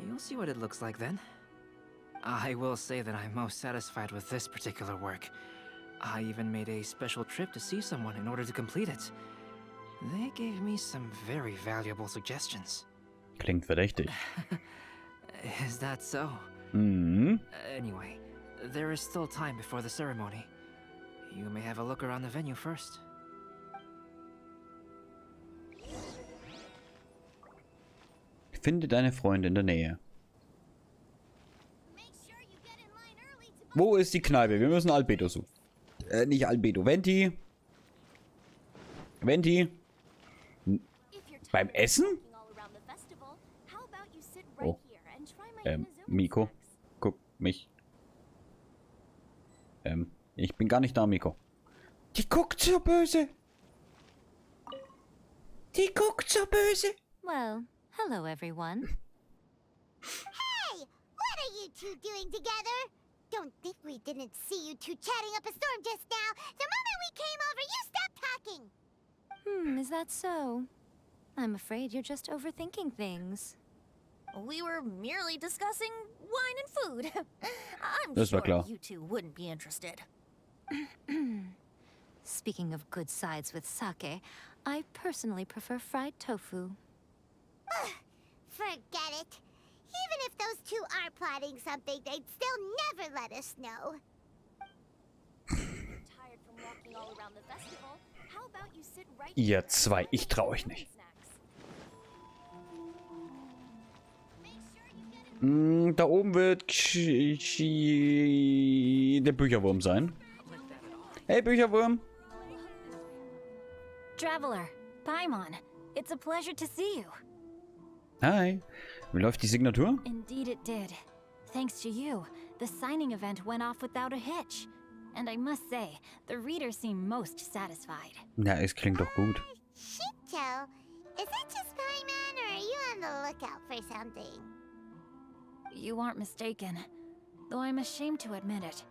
[SPEAKER 5] You'll see what it looks like then. I will say that I'm most satisfied with this particular work. I even made a special trip to see someone in order to complete it. They gave me some very valuable suggestions.
[SPEAKER 1] Klingt verdächtig.
[SPEAKER 5] Is that so? Anyway, there is still time before the ceremony. You may have a look around the venue first.
[SPEAKER 1] Finde deine Freunde in der Nähe. Wo ist die Kneipe? Wir müssen Albedo suchen. Nicht Albedo. Venti. Venti. Beim Essen? Oh. Miko. Guck mich. Ich bin gar nicht da, Miko. Die guckt so böse. Die guckt so böse.
[SPEAKER 8] Well, hello everyone.
[SPEAKER 3] Hey, what are you two doing together? Don't think we didn't see you two chatting up a storm just now. The moment we came over, you stopped talking.
[SPEAKER 8] Is that so? I'm afraid you're just overthinking things.
[SPEAKER 9] We were merely discussing wine and food. I'm
[SPEAKER 1] Das war
[SPEAKER 9] sure
[SPEAKER 1] klar.
[SPEAKER 9] you two wouldn't be interested.
[SPEAKER 8] Speaking of good sides with sake, I personally prefer fried tofu.
[SPEAKER 3] Forget it. Even if those two are plotting something, they'd still never let us know.
[SPEAKER 9] Tired from walking all around the festival? How about you sit right
[SPEAKER 1] Ihr zwei, ich trau euch nicht. Da oben wird der Bücherwurm sein. Hey, Bücherwurm.
[SPEAKER 8] Traveler, Paimon, it's a pleasure to see you.
[SPEAKER 1] Hi. Wie läuft die Signatur?
[SPEAKER 8] Indeed it did. Thanks to you, the signing event went off without a hitch. And I must say, the readers seem most satisfied.
[SPEAKER 1] Ja, es klingt doch gut.
[SPEAKER 3] Shincho, is that just Paimon, or are you on the lookout for something?
[SPEAKER 8] You aren't mistaken, though I'm ashamed to admit it.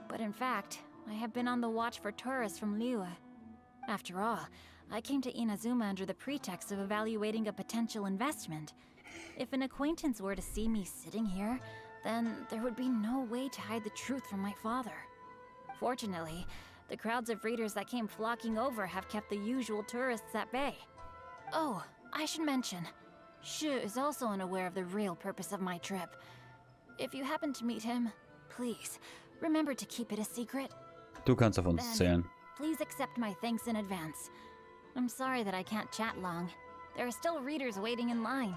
[SPEAKER 8] But in fact, I have been on the watch for tourists from Liyue. After all, I came to Inazuma under the pretext of evaluating a potential investment. If an acquaintance were to see me sitting here, then there would be no way to hide the truth from my father. Fortunately, the crowds of readers that came flocking over have kept the usual tourists at bay. Oh, I should mention, Shu is also unaware of the real purpose of my trip. If you happen to meet him, please, remember to keep it a secret.
[SPEAKER 1] Du kannst auf uns
[SPEAKER 8] Then,
[SPEAKER 1] zählen.
[SPEAKER 8] please accept my thanks in advance. I'm sorry that I can't chat long. There are still readers waiting in line.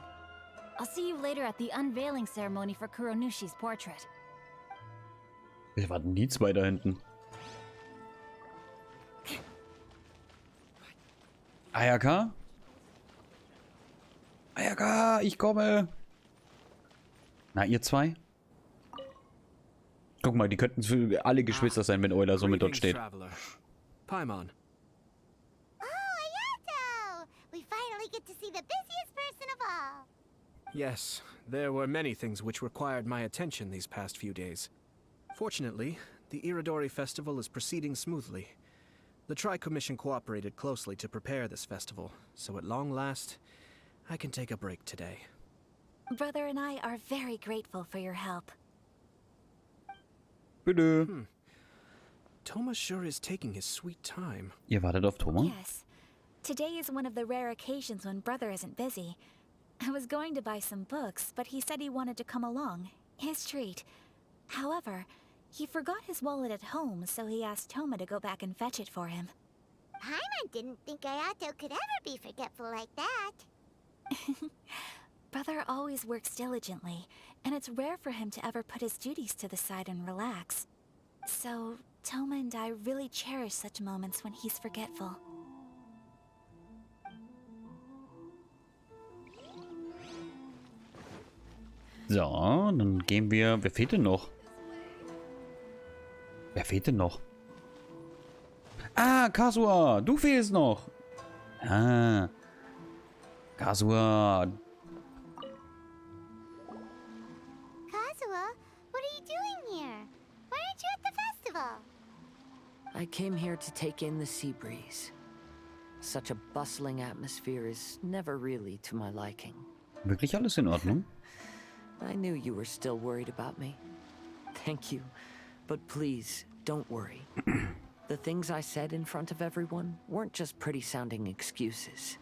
[SPEAKER 8] I'll see you later at the unveiling ceremony for Kuronushi's portrait.
[SPEAKER 1] Wir warten die zwei da hinten. Ayaka? Ayaka, ich komme. Na, ihr zwei? Guck mal, die könnten für alle Geschwister sein, wenn Euler so mit dort steht.
[SPEAKER 5] Paimon.
[SPEAKER 3] Oh, Ayato! We finally get to see the busiest person of all.
[SPEAKER 11] Yes, there were many things which required my attention these past few days. Fortunately, the Iridori Festival is proceeding smoothly. The Tri-Commission cooperated closely to prepare this festival, so at long last, I can take a break today.
[SPEAKER 2] Brother and I are very grateful for your help.
[SPEAKER 1] Bitte.
[SPEAKER 11] Toma sure is taking his sweet time.
[SPEAKER 1] Ihr wartet auf Toma?
[SPEAKER 2] Yes. Today is one of the rare occasions when Brother isn't busy. I was going to buy some books, but he said he wanted to come along. His treat. However, he forgot his wallet at home, so he asked Toma to go back and fetch it for him.
[SPEAKER 3] Paimon didn't think Ayato could ever be forgetful like that.
[SPEAKER 2] Brother always works diligently, and it's rare for him to ever put his duties to the side and relax. So, Toma and I really cherish such moments when he's forgetful.
[SPEAKER 1] So, dann gehen wir... Wer fehlt denn noch? Wer fehlt denn noch? Ah, Kasua, du fehlst noch. Ah. Kasua.
[SPEAKER 3] Kazuha, what are you doing here? Why aren't you at the festival?
[SPEAKER 4] I came here to take in the sea breeze. Such a bustling atmosphere is never really to my liking.
[SPEAKER 1] Wirklich alles in Ordnung?
[SPEAKER 4] I knew you were still worried about me. Thank you. But please, don't worry. The things I said in front of everyone weren't just pretty-sounding excuses.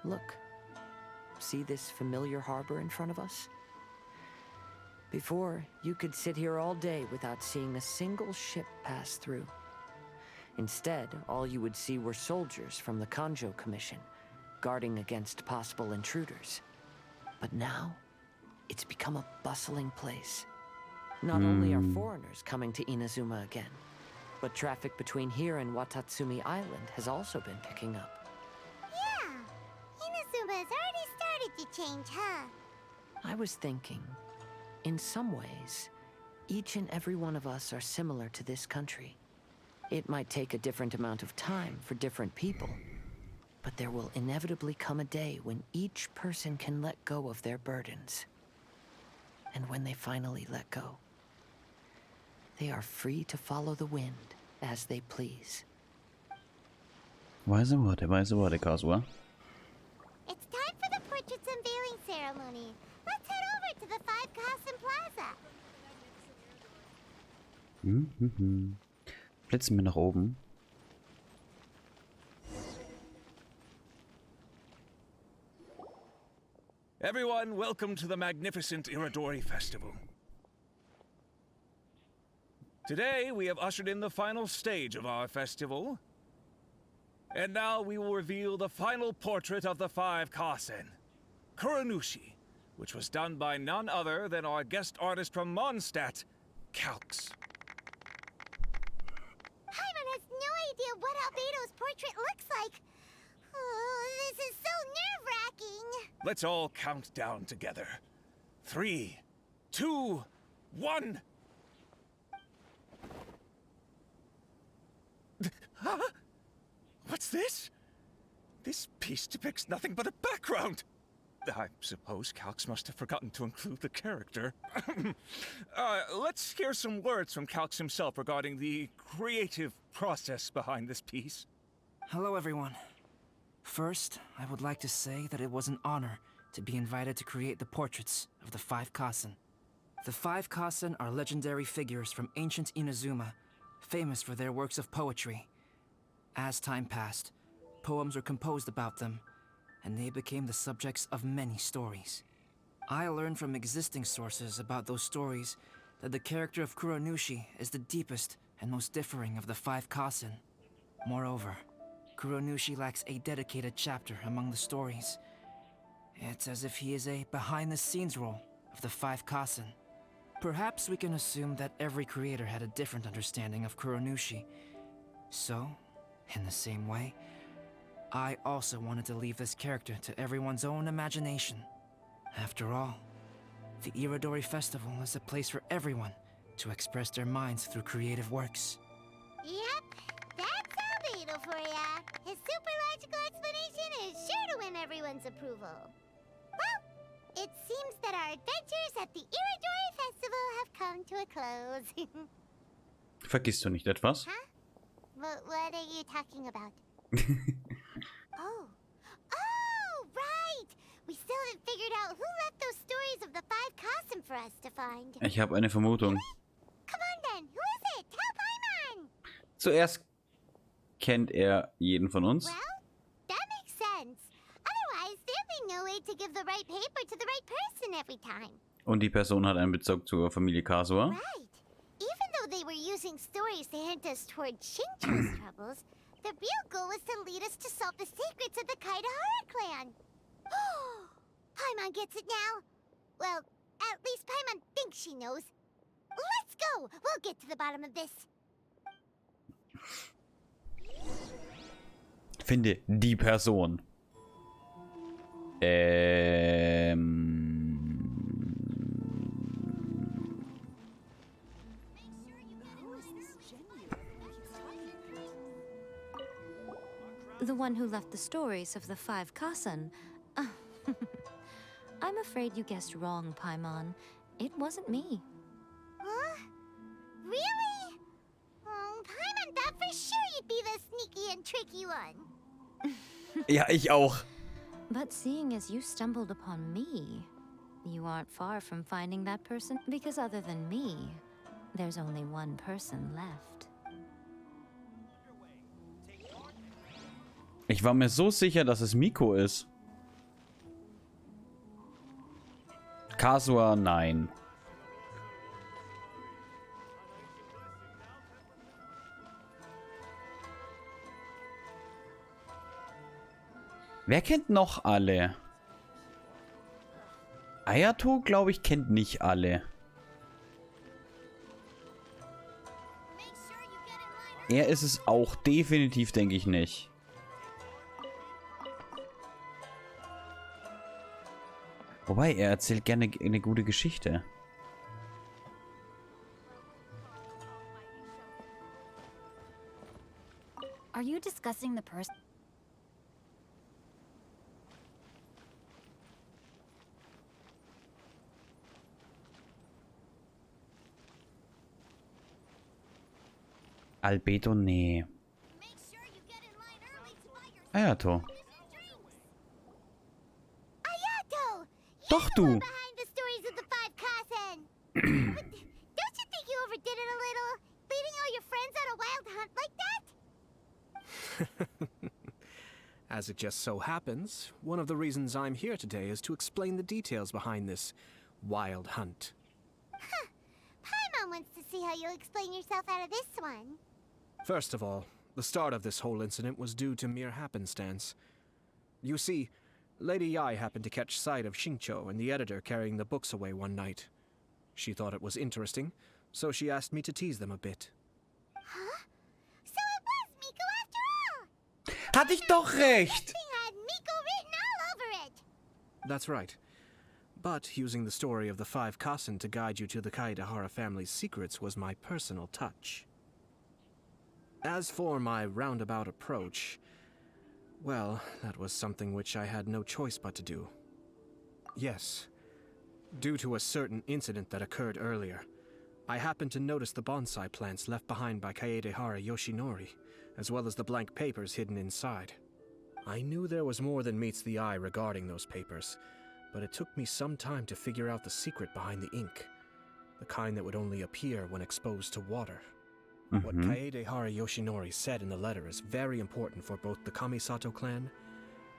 [SPEAKER 4] Look. See this familiar harbor in front of us? Before, you could sit here all day without seeing a single ship pass through. Instead, all you would see were soldiers from the Tenrio Commission, guarding against possible intruders. But now, it's become a bustling place. Not only are foreigners coming to Inazuma again, but traffic between here and Watatsumi Island has also been picking up.
[SPEAKER 3] Yeah, Inazuma has already started to change, huh?
[SPEAKER 4] I was thinking, in some ways, each and every one of us are similar to this country. It might take a different amount of time for different people, but there will inevitably come a day when each person can let go of their burdens. And when they finally let go, they are free to follow the wind as they please.
[SPEAKER 1] Weise Worte, Kasua.
[SPEAKER 3] It's time for the portrait's unveiling ceremony. Let's head over to the 5 Kasen Plaza.
[SPEAKER 1] Flitzen wir nach oben.
[SPEAKER 12] Everyone, welcome to the magnificent Iridori Festival. Today, we have ushered in the final stage of our festival. And now we will reveal the final portrait of the 5 Kasen, Kuronushi, which was done by none other than our guest artist from Mondstadt, Crox.
[SPEAKER 3] Paimon has no idea what Albedo's portrait looks like. Oh, this is so nerve-wracking.
[SPEAKER 12] Let's all count down together. 3, 2, 1. Huh? What's this? This piece depicts nothing but a background. I suppose Calx must have forgotten to include the character. Let's hear some words from Calx himself regarding the creative process behind this piece.
[SPEAKER 5] Hello, everyone. First, I would like to say that it was an honor to be invited to create the portraits of the 5 Kasen. The five Kasen are legendary figures from ancient Inazuma, famous for their works of poetry. As time passed, poems were composed about them, and they became the subjects of many stories. I learned from existing sources about those stories that the character of Kuronushi is the deepest and most differing of the five Kasen. Moreover, Kuronushi lacks a dedicated chapter among the stories. It's as if he is a behind-the-scenes role of the five Kasen. Perhaps we can assume that every creator had a different understanding of Kuronushi. So, in the same way, I also wanted to leave this character to everyone's own imagination. After all, the Irodori Festival is a place for everyone to express their minds through creative works.
[SPEAKER 3] Yep, that's Albedo for ya. His super logical explanation is sure to win everyone's approval. Well, it seems that our adventures at the Irodori Festival have come to a close.
[SPEAKER 1] Vergisst du nicht etwas?
[SPEAKER 3] Huh? What are you talking about? Oh, right! We still haven't figured out who left those stories of the five Kasen for us to find.
[SPEAKER 1] Ich habe eine Vermutung.
[SPEAKER 3] Come on then, who is it? Tell Paimon!
[SPEAKER 1] Zuerst kennt er jeden von uns.
[SPEAKER 3] Well, that makes sense. Otherwise, there'd be no way to give the right paper to the right person every time.
[SPEAKER 1] Und die Person hat einen Bezug zur Familie Kazuha.
[SPEAKER 3] Right. Even though they were using stories to hint us toward Shincho's troubles, the real goal was to lead us to solve the secrets of the Kaidahara clan. Paimon gets it now. Well, at least Paimon thinks she knows. Let's go! We'll get to the bottom of this.
[SPEAKER 1] Finde die Person.
[SPEAKER 13] The one who left the stories of the five Kasen. I'm afraid you guessed wrong, Paimon. It wasn't me.
[SPEAKER 3] Huh? Really? Oh, Paimon thought for sure you'd be the sneaky and tricky one.
[SPEAKER 1] Ja, ich auch.
[SPEAKER 13] But seeing as you stumbled upon me, you aren't far from finding that person, because other than me, there's only one person left.
[SPEAKER 1] Ich war mir so sicher, dass es Miko ist. Kazuha, nein. Wer kennt noch alle? Ayato, glaube ich, kennt nicht alle. Er ist es auch definitiv, denke ich nicht. Wobei, er erzählt gerne eine gute Geschichte.
[SPEAKER 8] Are you discussing the person?
[SPEAKER 1] Albedo, nee. Ayato.
[SPEAKER 3] Ayato!
[SPEAKER 1] Doch, du!
[SPEAKER 3] Behind the stories of the five Kasen! Don't you think you overdid it a little? Leading all your friends on a wild hunt like that?
[SPEAKER 11] As it just so happens, one of the reasons I'm here today is to explain the details behind this wild hunt.
[SPEAKER 3] Huh. Paimon wants to see how you'll explain yourself out of this one.
[SPEAKER 11] First of all, the start of this whole incident was due to mere happenstance. You see, Lady Yai happened to catch sight of Shincho and the editor carrying the books away one night. She thought it was interesting, so she asked me to tease them a bit.
[SPEAKER 3] Huh? So it was Miko after all!
[SPEAKER 1] Hatte ich doch recht!
[SPEAKER 3] Thing had Miko written all over it!
[SPEAKER 11] That's right. But using the story of the five Kasen to guide you to the Kaidahara family's secrets was my personal touch. As for my roundabout approach, well, that was something which I had no choice but to do. Yes, due to a certain incident that occurred earlier, I happened to notice the bonsai plants left behind by Kaedehara Yoshinori, as well as the blank papers hidden inside. I knew there was more than meets the eye regarding those papers, but it took me some time to figure out the secret behind the ink. The kind that would only appear when exposed to water. What Kaedehara Yoshinori said in the letter is very important for both the Kamisato clan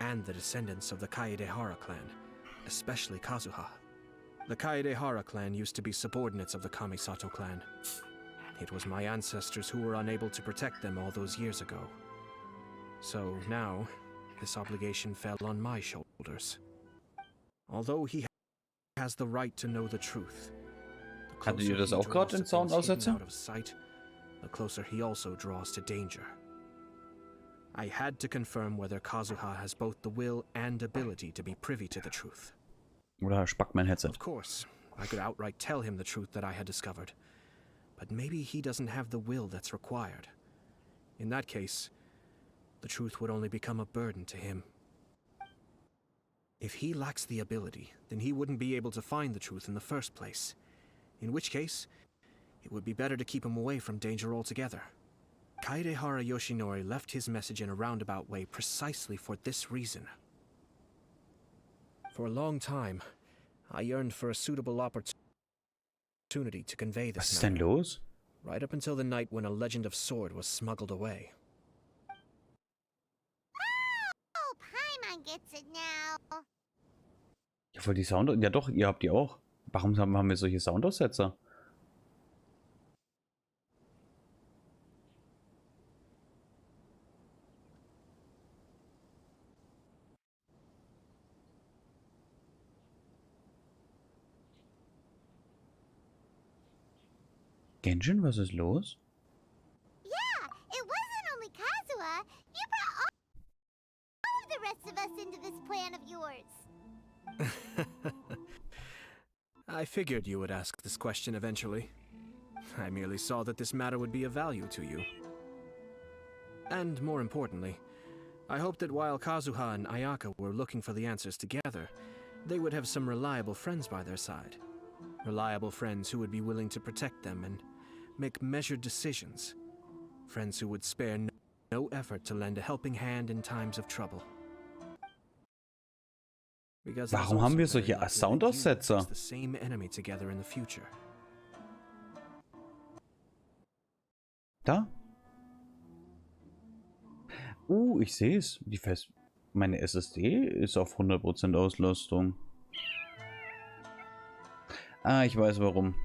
[SPEAKER 11] and the descendants of the Kaedehara clan, especially Kazuha. The Kaedehara clan used to be subordinates of the Kamisato clan. It was my ancestors who were unable to protect them all those years ago. So now, this obligation fell on my shoulders. Although he has the right to know the truth,
[SPEAKER 1] Hattet ihr das auch gerade, den Soundaussetzer?
[SPEAKER 11] the closer he also draws to danger. I had to confirm whether Kazuha has both the will and ability to be privy to the truth.
[SPEAKER 1] Oder spackt mein Headset?
[SPEAKER 11] Of course, I could outright tell him the truth that I had discovered. But maybe he doesn't have the will that's required. In that case, the truth would only become a burden to him. If he lacks the ability, then he wouldn't be able to find the truth in the first place. In which case, it would be better to keep him away from danger altogether. Kaedehara Yoshinori left his message in a roundabout way precisely for this reason. For a long time, I yearned for a suitable opportunity to convey this
[SPEAKER 1] Was ist denn los?
[SPEAKER 11] right up until the night when a legend of sword was smuggled away.
[SPEAKER 3] Oh, Paimon gets it now.
[SPEAKER 1] Ja, voll die Sound... Ja doch, ihr habt die auch. Warum haben wir solche Soundaussetzer? Genshin, was ist los?
[SPEAKER 3] Yeah, it wasn't only Kazuha. You brought all of the rest of us into this plan of yours.
[SPEAKER 11] I figured you would ask this question eventually. I merely saw that this matter would be of value to you. And more importantly, I hoped that while Kazuha and Ayaka were looking for the answers together, they would have some reliable friends by their side. Reliable friends who would be willing to protect them and make measured decisions. Friends who would spare no effort to lend a helping hand in times of trouble.
[SPEAKER 1] Warum haben wir solche Soundaussetzer?
[SPEAKER 11] The same enemy together in the future.
[SPEAKER 1] Da? Ich sehe es. Meine SSD ist auf 100% Auslastung. Ich weiß warum.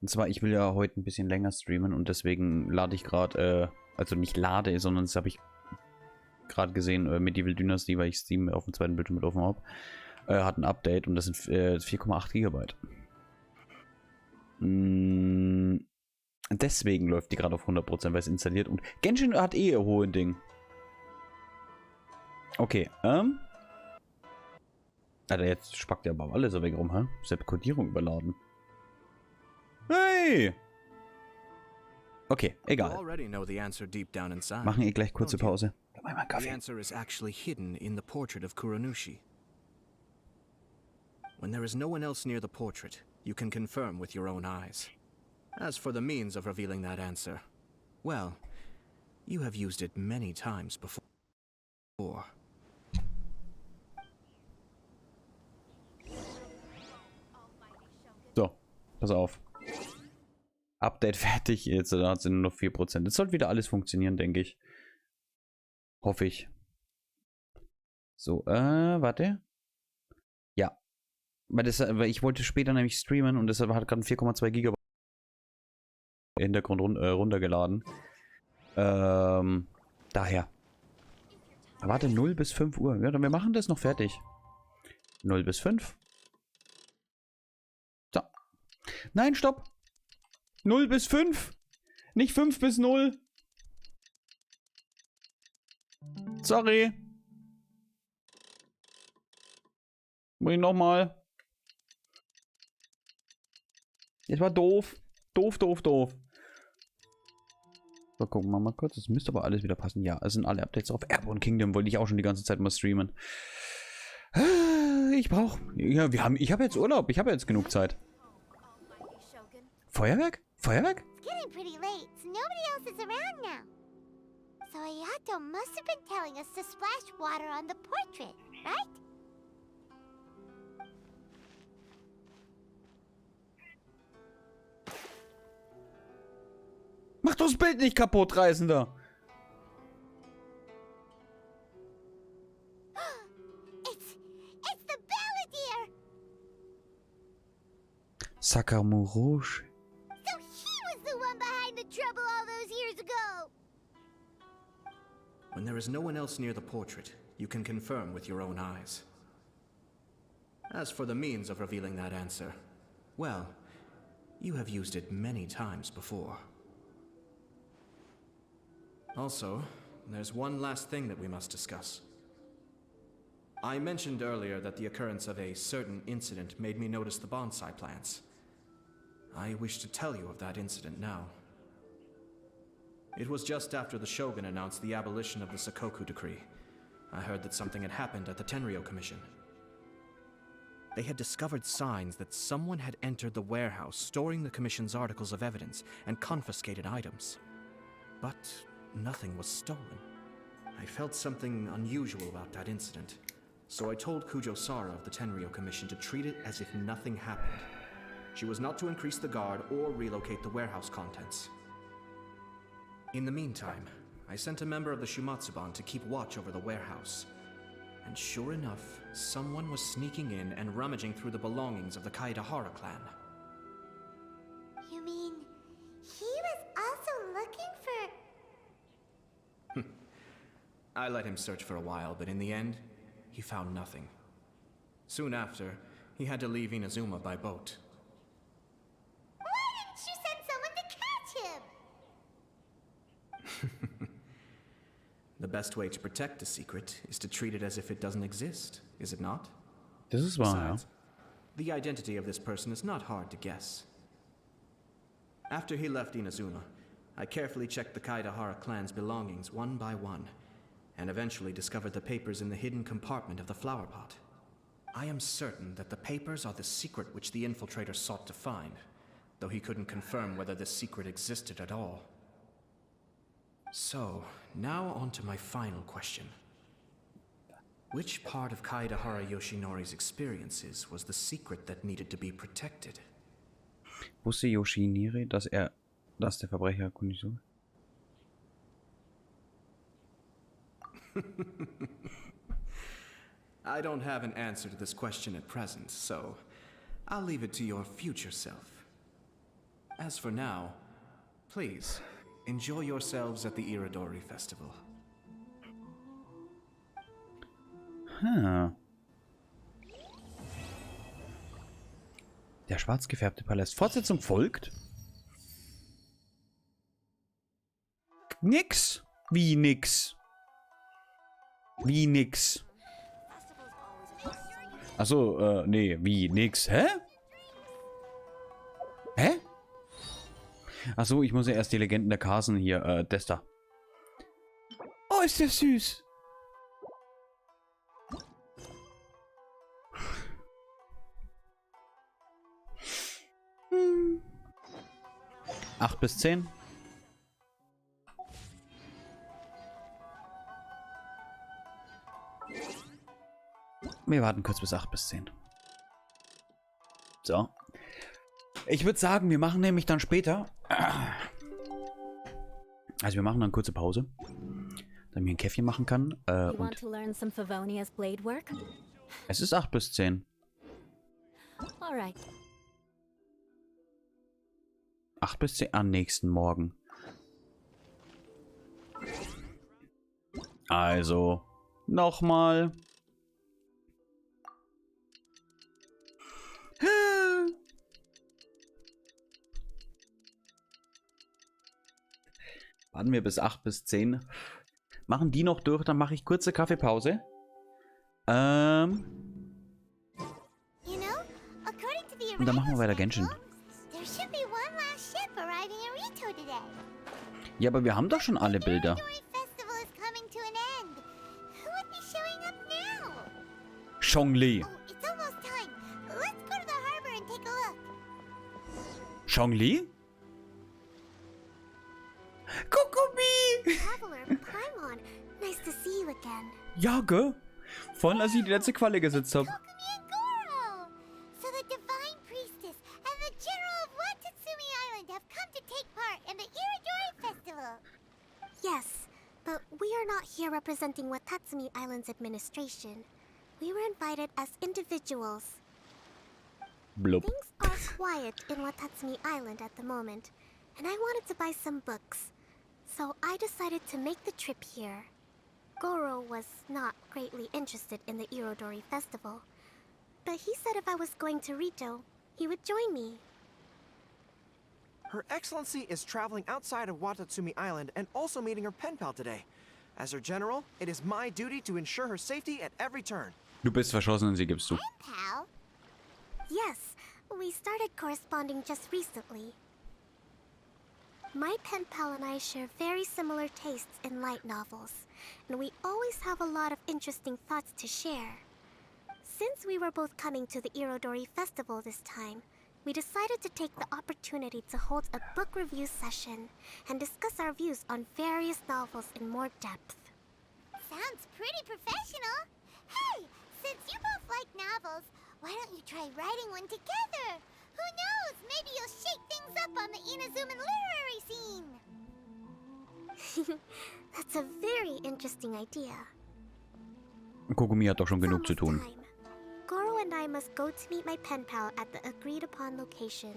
[SPEAKER 1] Und zwar, ich will ja heute ein bisschen länger streamen und deswegen lade ich gerade, also nicht lade, sondern das habe ich gerade gesehen, Medieval Dynasty, weil ich Steam auf dem zweiten Bildschirm mit offen habe, hat ein Update und das sind 4,8 GB. Deswegen läuft die gerade auf 100%, weil es installiert und Genshin hat ihr hohes Ding. Okay, Alter, jetzt spackt der aber alles so weg rum, hä? Selbst Codierung überladen. Hey! Okay, egal. Machen wir gleich kurze Pause.
[SPEAKER 11] The answer is actually hidden in the portrait of Kuranushi. When there is no one else near the portrait, you can confirm with your own eyes. As for the means of revealing that answer, well, you have used it many times before.
[SPEAKER 1] So, pass auf. Update fertig, jetzt hat sie nur noch 4%. Jetzt sollte wieder alles funktionieren, denke ich. Hoffe ich. So, warte. Ja. Weil ich wollte später nämlich streamen und deshalb hat gerade 4,2 GB im Hintergrund runtergeladen. Daher. Warte, 0 bis 5 Uhr. Ja, dann wir machen das noch fertig. 0 bis 5. So. Nein, stopp. 0 bis 5. Nicht 5 bis 0. Sorry. Muss ich nochmal. Das war doof. Doof. So, gucken wir mal kurz. Es müsste aber alles wieder passen. Ja, es sind alle Updates drauf. Airborne Kingdom wollte ich auch schon die ganze Zeit mal streamen. Ich brauche... Ja, ich habe jetzt Urlaub. Ich habe jetzt genug Zeit. Feuerwerk? Feuerwerk?
[SPEAKER 3] It's getting pretty late, so nobody else is around now. So Ayato must have been telling us to splash water on the portrait, right?
[SPEAKER 1] doch das Bild nicht kaputt, Reisender.
[SPEAKER 3] It's the Balladeer!
[SPEAKER 1] Sakamuroshi.
[SPEAKER 3] So he was the one behind the trouble all those years ago!
[SPEAKER 11] When there is no one else near the portrait, you can confirm with your own eyes. As for the means of revealing that answer, well, you have used it many times before. Also, there's one last thing that we must discuss. I mentioned earlier that the occurrence of a certain incident made me notice the bonsai plants. I wish to tell you of that incident now. It was just after the Shogun announced the abolition of the Sakoku decree. I heard that something had happened at the Tenrio Commission. They had discovered signs that someone had entered the warehouse storing the Commission's articles of evidence and confiscated items. But nothing was stolen. I felt something unusual about that incident, so I told Kujo-Sara of the Tenrio Commission to treat it as if nothing happened. She was not to increase the guard or relocate the warehouse contents. In the meantime, I sent a member of the Shumatsuban to keep watch over the warehouse. And sure enough, someone was sneaking in and rummaging through the belongings of the Kaedahara clan.
[SPEAKER 3] You mean he was also looking for...
[SPEAKER 11] I let him search for a while, but in the end, he found nothing. Soon after, he had to leave Inazuma by boat.
[SPEAKER 3] Why didn't you send someone to catch him?
[SPEAKER 11] The best way to protect a secret is to treat it as if it doesn't exist, is it not?
[SPEAKER 1] Das ist wahr, ja.
[SPEAKER 11] Besides, the identity of this person is not hard to guess. After he left Inazuma, I carefully checked the Kaedahara clan's belongings one by one, and eventually discovered the papers in the hidden compartment of the flower pot. I am certain that the papers are the secret which the infiltrator sought to find, though he couldn't confirm whether this secret existed at all. So, now on to my final question. Which part of Kaedahara Yoshinori's experiences was the secret that needed to be protected?
[SPEAKER 1] Wusste Yoshinori, dass der Verbrecher Kunizo?
[SPEAKER 11] I don't have an answer to this question at present, so I'll leave it to your future self. As for now, please, enjoy yourselves at the Iridori Festival.
[SPEAKER 1] Huh. Der schwarz gefärbte Palast. Fortsetzung folgt. Nix. Wie nix? Wie nix? Achso, nee, wie nix? Hä? Hä? Achso, ich muss ja erst die Legenden der Karsen hier, das da. Oh, ist der süß. Hm. 8 bis 10. Wir warten kurz bis 8 bis 10. So. Ich würde sagen, wir machen nämlich dann später. Also wir machen dann kurze Pause. Damit ich ein Käffchen machen kann. Und es ist 8 bis 10. 8 bis 10 am nächsten Morgen. Also, nochmal. Warten wir bis 8 bis 10. Machen die noch durch, dann mache ich kurze Kaffeepause. Und dann machen wir weiter Genshin. Ja, aber wir haben doch schon alle Bilder. Zhongli. Zhongli? Kokumi! Ja, gell? Vorhin, als ich die letzte Qualle gesetzt habe.
[SPEAKER 3] representing Watatsumi Island's administration. We were invited as individuals.
[SPEAKER 1] Blub.
[SPEAKER 3] Things are quiet in Watatsumi Island at the moment, and I wanted to buy some books. So I decided to make the trip here. Goro was not greatly interested in the Irodori festival, but he said if I was going to Rito, he would join me.
[SPEAKER 14] Her Excellency is traveling outside of Watatsumi Island and also meeting her pen pal today. As her general, it is my duty to ensure her safety at every turn.
[SPEAKER 1] Du bist verschossen und sie gibst du.
[SPEAKER 3] Pen pal? Yes, we started corresponding just recently. My pen pal and I share very similar tastes in light novels, and we always have a lot of interesting thoughts to share. Since we were both coming to the Irodori Festival this time, we decided to take the opportunity to hold a book review session and discuss our views on various novels in more depth.
[SPEAKER 15] Sounds pretty professional. Hey, since you both like novels, why don't you try writing one together? Who knows? Maybe you'll shake things up on the Inazuman literary scene.
[SPEAKER 3] That's a very interesting idea.
[SPEAKER 1] Kokumi hat doch schon genug zu tun.
[SPEAKER 3] Goro and I must go to meet my pen pal at the agreed upon location.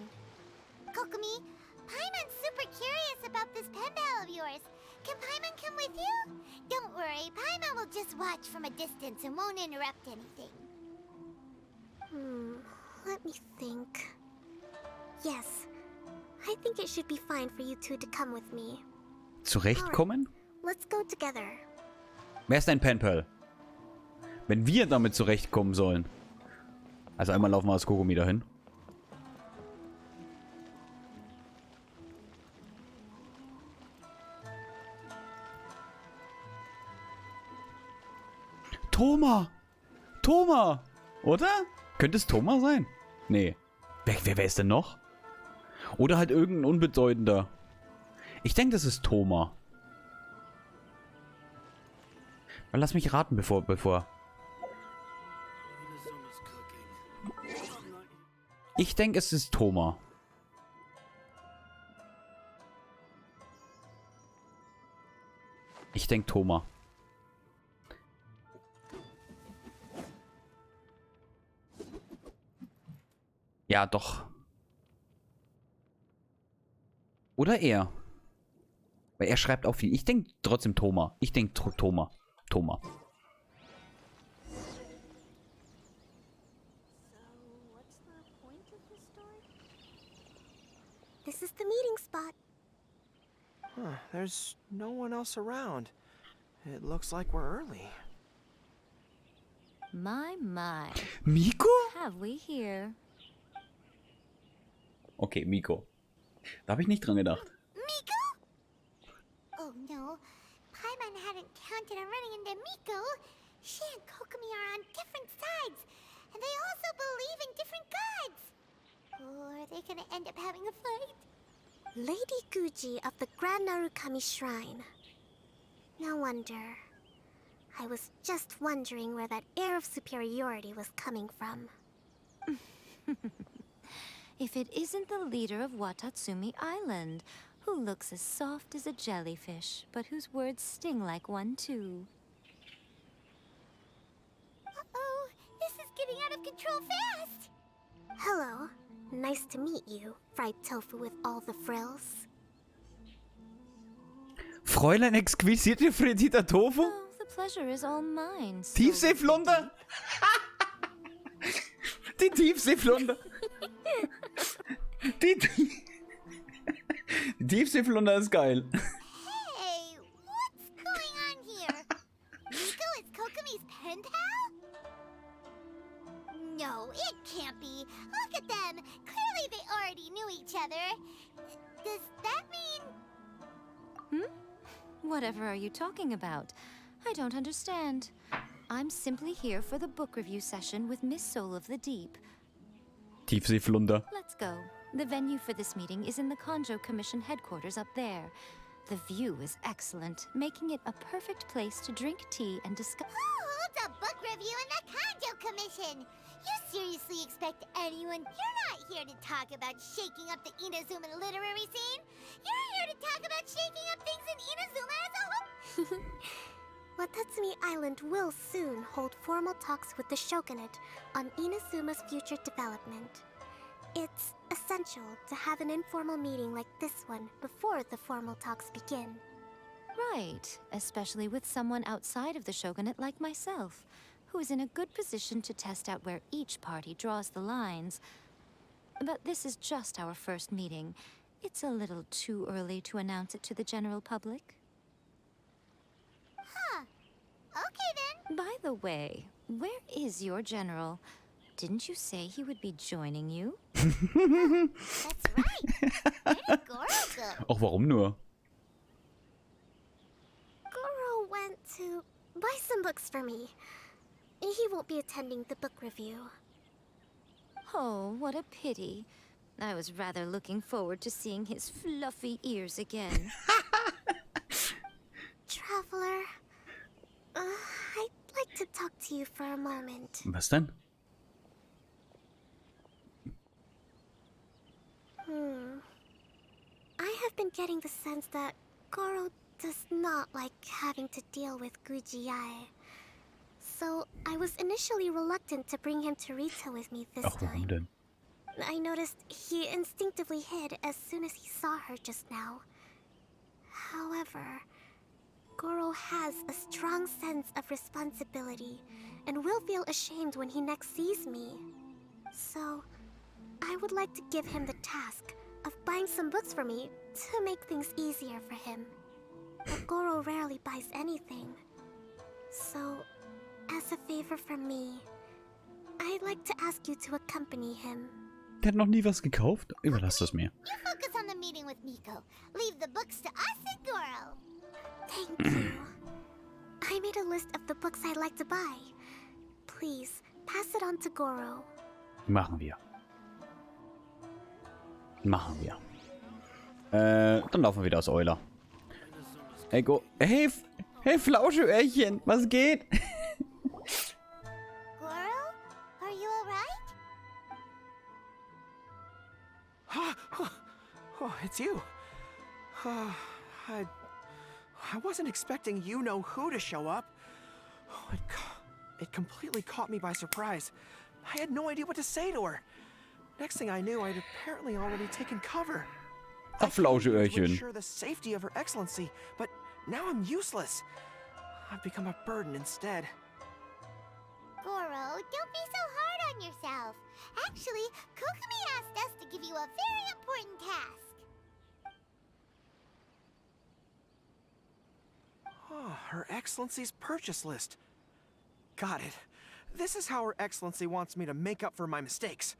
[SPEAKER 15] Kokumi, Paimon's super curious about this pen pal of yours. Can Paimon come with you? Don't worry, Paimon will just watch from a distance and won't interrupt anything.
[SPEAKER 3] Let me think. Yes, I think it should be fine for you two to come with me.
[SPEAKER 1] Zurechtkommen?
[SPEAKER 3] Let's go together.
[SPEAKER 1] Wer ist dein Penpal? Wenn wir damit zurechtkommen sollen. Also einmal laufen wir als Kokumi dahin. Thoma! Thoma! Oder? Könnte es Thoma sein? Nee. Wer ist denn noch? Oder halt irgendein Unbedeutender. Ich denke, das ist Thoma. Lass mich raten, bevor. Ich denke, es ist Thoma. Ich denke Thoma. Ja, doch. Oder er. Weil er schreibt auch viel. Ich denke trotzdem Thoma. Ich denke Thoma. Thoma.
[SPEAKER 3] This is the meeting spot.
[SPEAKER 14] There's no one else around. It looks like we're early.
[SPEAKER 13] My.
[SPEAKER 1] Miko?
[SPEAKER 13] Have we here?
[SPEAKER 1] Okay, Miko. Da habe ich nicht dran gedacht.
[SPEAKER 15] Miko? Oh no, Paimon hadn't counted on running into Miko. She and Kokumi are on different sides, and they also believe in different gods. Or are they gonna end up having a fight?
[SPEAKER 3] Lady Guji of the Grand Narukami Shrine. No wonder. I was just wondering where that air of superiority was coming from.
[SPEAKER 13] If it isn't the leader of Watatsumi Island, who looks as soft as a jellyfish, but whose words sting like one too.
[SPEAKER 15] Uh-oh, this is getting out of control fast!
[SPEAKER 3] Hello. Nice to meet you, fried tofu with all the frills.
[SPEAKER 1] Fräulein exquisite frittierter Tofu?
[SPEAKER 13] Oh, the pleasure is all mine.
[SPEAKER 1] Tiefseeflunder? Die Tiefseeflunder. Die Tiefseeflunder ist geil.
[SPEAKER 15] Hey, what's going on here? Miko is Kokumi's pen pal? No, it can't be. Look at them. Clearly they already knew each other. Does that mean...
[SPEAKER 13] Whatever are you talking about? I don't understand. I'm simply here for the book review session with Miss Soul of the Deep.
[SPEAKER 1] Tiefseeflunder.
[SPEAKER 13] Let's go. The venue for this meeting is in the Tenrio Commission headquarters up there. The view is excellent, making it a perfect place to drink tea and discuss.
[SPEAKER 15] Who holds a book review in the Tenrio Commission? You seriously expect anyone? You're not here to talk about shaking up the Inazuman literary scene. You're here to talk about shaking up things in Inazuma as a whole.
[SPEAKER 16] Watatsumi Island will soon hold formal talks with the shogunate on Inazuma's future development. It's essential to have an informal meeting like this one before the formal talks begin.
[SPEAKER 13] Right, especially with someone outside of the shogunate like myself, who is in a good position to test out where each party draws the lines. But this is just our first meeting. It's a little too early to announce it to the general public.
[SPEAKER 3] Huh. Okay then.
[SPEAKER 13] By the way, where is your general? Didn't you say he would be joining you?
[SPEAKER 3] That's right. Where did Goro go?
[SPEAKER 1] Ach, warum nur?
[SPEAKER 16] Goro went to buy some books for me. He won't be attending the book review.
[SPEAKER 13] Oh, what a pity. I was rather looking forward to seeing his fluffy ears again.
[SPEAKER 16] Traveler, I'd like to talk to you for a moment.
[SPEAKER 1] Was denn?
[SPEAKER 16] I have been getting the sense that Goro does not like having to deal with Gujiai. So I was initially reluctant to bring him to Rita with me this
[SPEAKER 1] Ach, warum
[SPEAKER 16] time.
[SPEAKER 1] denn?
[SPEAKER 16] I noticed he instinctively hid as soon as he saw her just now. However, Goro has a strong sense of responsibility and will feel ashamed when he next sees me. So, I would like to give him the task of buying some books for me to make things easier for him. But Goro rarely buys anything. So, as a favor from me, I'd like to ask you to accompany him.
[SPEAKER 1] Der hat noch nie was gekauft? Überlass das mir.
[SPEAKER 3] You focus on the meeting with Miko. Leave the books to us and Goro.
[SPEAKER 16] Thank you. I made a list of the books I'd like to buy. Please, pass it on to Goro.
[SPEAKER 1] Machen wir. Machen wir. Dann laufen wir wieder aus Euler. Hey, hey, Flauscheöhrchen, was geht?
[SPEAKER 3] Goro? Are you alright?
[SPEAKER 14] Oh, it's you. I wasn't expecting you-know-who to show up. Oh, it completely caught me by surprise. I had no idea what to say to her. Next thing I knew, I'd apparently already taken cover.
[SPEAKER 1] Ach, Flauscheöhrchen.
[SPEAKER 14] To ensure the safety of Her Excellency, but now I'm useless. I've become a burden instead.
[SPEAKER 3] Goro, don't be so hard on yourself. Actually, Kokumi asked us to give you a very important task.
[SPEAKER 14] Oh, Her Excellency's purchase list. Got it. This is how Her Excellency wants me to make up for my mistakes.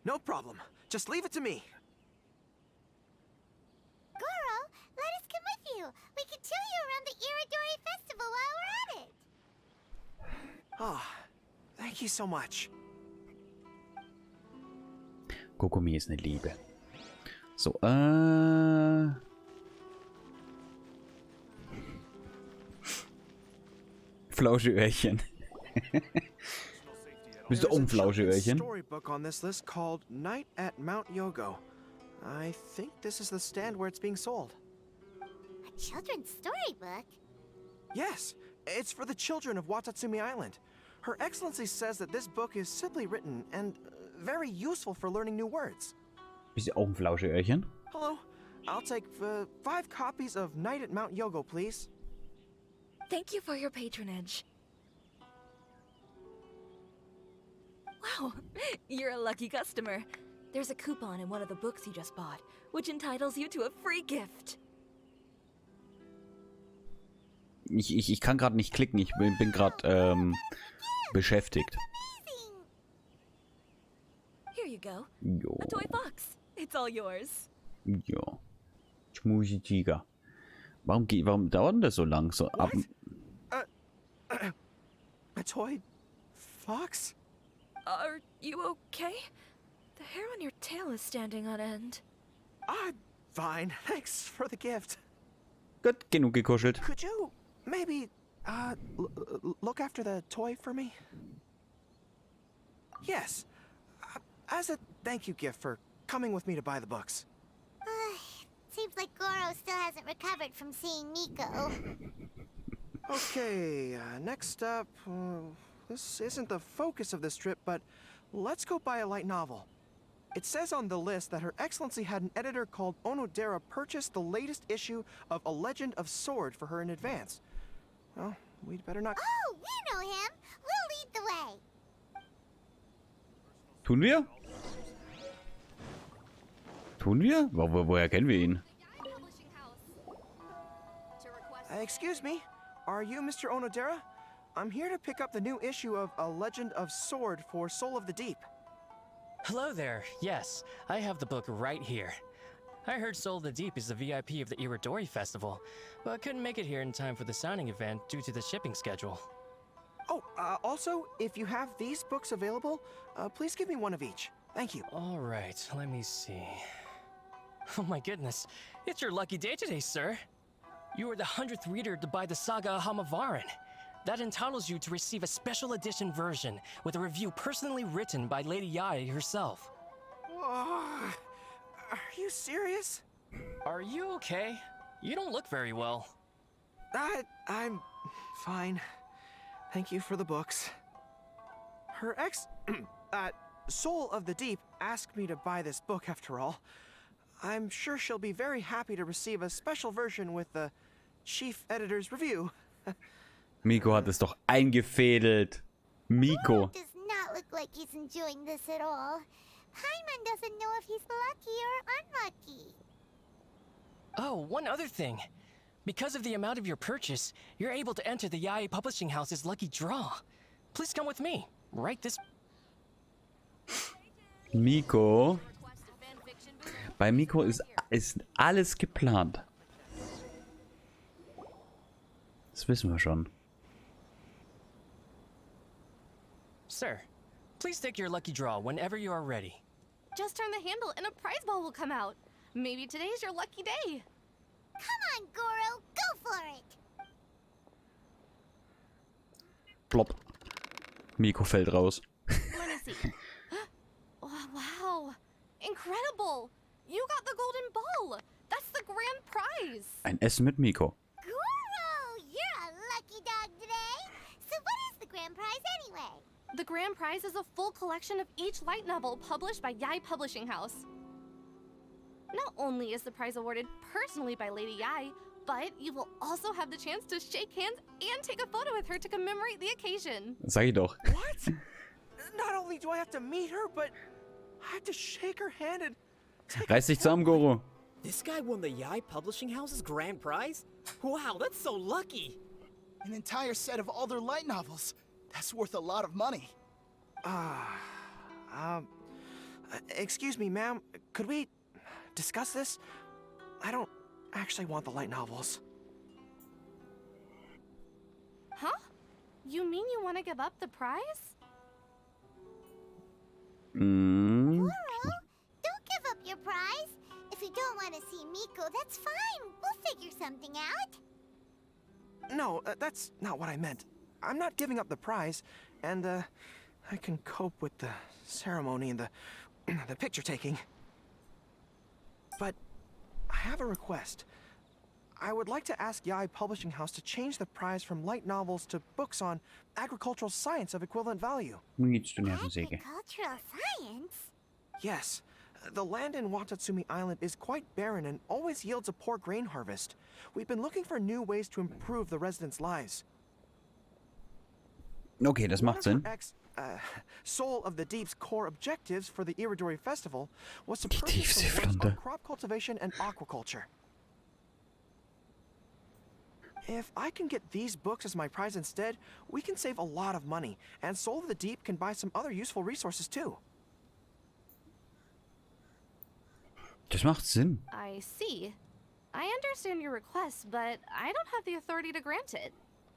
[SPEAKER 14] No problem. Just leave it to me.
[SPEAKER 3] Goro, let us come with you. We can show you around the Iridori Festival while we're at it.
[SPEAKER 14] Oh, thank you so much.
[SPEAKER 1] Kokumi ist eine Liebe. So, Flauscheöhrchen. Bist du auch ein Flauscheöhrchen?
[SPEAKER 14] Storybook on this list called Night at Mount Yogo. I think this is the stand where it's being sold.
[SPEAKER 3] A children's storybook?
[SPEAKER 14] Yes, it's for the children of Watatsumi Island. Her Excellency says that this book is simply written and very useful for learning new words.
[SPEAKER 1] Bist du auch ein Flauscheöhrchen?
[SPEAKER 14] Hello, I'll take 5 copies of Night at Mount Yogo, please.
[SPEAKER 17] Thank you for your patronage. Wow, you're a lucky customer. There's a coupon in one of the books you just bought, which entitles you to a free gift.
[SPEAKER 1] Ich kann gerade nicht klicken, ich bin gerade beschäftigt.
[SPEAKER 17] Here you go.
[SPEAKER 1] Jo.
[SPEAKER 17] A toy box. It's all yours.
[SPEAKER 1] Ja. Schmusi Tiger. Warum dauert denn das so lang? So ab.
[SPEAKER 14] A toy fox?
[SPEAKER 17] Are you okay? The hair on your tail is standing on end.
[SPEAKER 14] I'm fine. Thanks for the gift.
[SPEAKER 1] Gut, genug gekuschelt.
[SPEAKER 14] Could you maybe look after the toy for me? Yes. As a thank you gift for coming with me to buy the books.
[SPEAKER 3] Seems like Goro still hasn't recovered from seeing Miko.
[SPEAKER 14] Okay, next up, this isn't the focus of this trip, but let's go buy a light novel. It says on the list that Her Excellency had an editor called Onodera purchase the latest issue of A Legend of Sword for her in advance. Well, we'd better not...
[SPEAKER 3] Oh, we know him! We'll lead the way!
[SPEAKER 1] Tun wir? Tun wir? Woher kennen wir ihn?
[SPEAKER 14] Excuse me, are you Mr. Onodera? I'm here to pick up the new issue of A Legend of Sword for Soul of the Deep.
[SPEAKER 18] Hello there. Yes, I have the book right here. I heard Soul of the Deep is the VIP of the Iridori Festival, but couldn't make it here in time for the signing event due to the shipping schedule.
[SPEAKER 14] Oh, also, if you have these books available, please give me one of each. Thank you.
[SPEAKER 18] All right, let me see. Oh my goodness, it's your lucky day today, sir. You are the 100th reader to buy the Saga of Hamavaran. That entitles you to receive a special edition version with a review personally written by Lady Yae herself.
[SPEAKER 14] Are you serious?
[SPEAKER 18] Are you okay? You don't look very well.
[SPEAKER 14] I'm fine. Thank you for the books. Her Soul of the Deep asked me to buy this book after all. I'm sure she'll be very happy to receive a special version with the chief editor's review.
[SPEAKER 1] Miko hat es doch eingefädelt. Miko.
[SPEAKER 3] Does not look like he's enjoying this at all. Paimon doesn't know if he's lucky or unlucky.
[SPEAKER 18] Oh, one other thing. Because of the amount of your purchase, you're able to enter the Yae Publishing House's lucky draw. Please come with me. Right this...
[SPEAKER 1] Miko. Bei Miko ist alles geplant. Das wissen wir schon.
[SPEAKER 18] Sir, please take your lucky draw whenever you are ready.
[SPEAKER 17] Just turn the handle and a prize ball will come out. Maybe today's your lucky day.
[SPEAKER 3] Come on, Goro, go for it!
[SPEAKER 1] Plopp. Miko fällt raus.
[SPEAKER 17] Let me see. Oh, wow. Incredible! You got the golden ball! That's the grand prize!
[SPEAKER 1] Ein Essen mit Miko.
[SPEAKER 3] Goro, you're a lucky dog today! So what is the grand prize anyway?
[SPEAKER 17] The grand prize is a full collection of each light novel published by Yae Publishing House. Not only is the prize awarded personally by Lady Yae, but you will also have the chance to shake hands and take a photo with her to commemorate the occasion.
[SPEAKER 1] Sag ich doch.
[SPEAKER 14] What? Not only do I have to meet her, but I have to shake her hand and
[SPEAKER 1] Reiß dich zusammen, Goro.
[SPEAKER 19] This guy won the Yae Publishing House's grand prize? Wow, that's so lucky!
[SPEAKER 20] An entire set of all their light novels. That's worth a lot of money.
[SPEAKER 14] Excuse me, ma'am. Could we discuss this? I don't actually want the light novels.
[SPEAKER 17] Huh? You mean you want to give up the prize?
[SPEAKER 3] Goro, don't give up your prize. If you don't want to see Miko, that's fine. We'll figure something out.
[SPEAKER 14] No, that's not what I meant. I'm not giving up the prize, and I can cope with the ceremony and the picture taking. But I have a request. I would like to ask Yae Publishing House to change the prize from light novels to books on agricultural science of equivalent value.
[SPEAKER 3] Agricultural science?
[SPEAKER 14] Yes. The land in Watatsumi Island is quite barren and always yields a poor grain harvest. We've been looking for new ways to improve the residents' lives.
[SPEAKER 1] Okay, das macht Sinn.
[SPEAKER 14] Soul of the Deep's core objectives for the Iridori Festival was to purchase some works on crop cultivation and aquaculture. If I can get these books as my prize instead, we can save a lot of money, and Soul of the Deep can buy some other useful resources too.
[SPEAKER 1] Das macht Sinn.
[SPEAKER 17] I see. I understand your request, but I don't have the authority to grant it.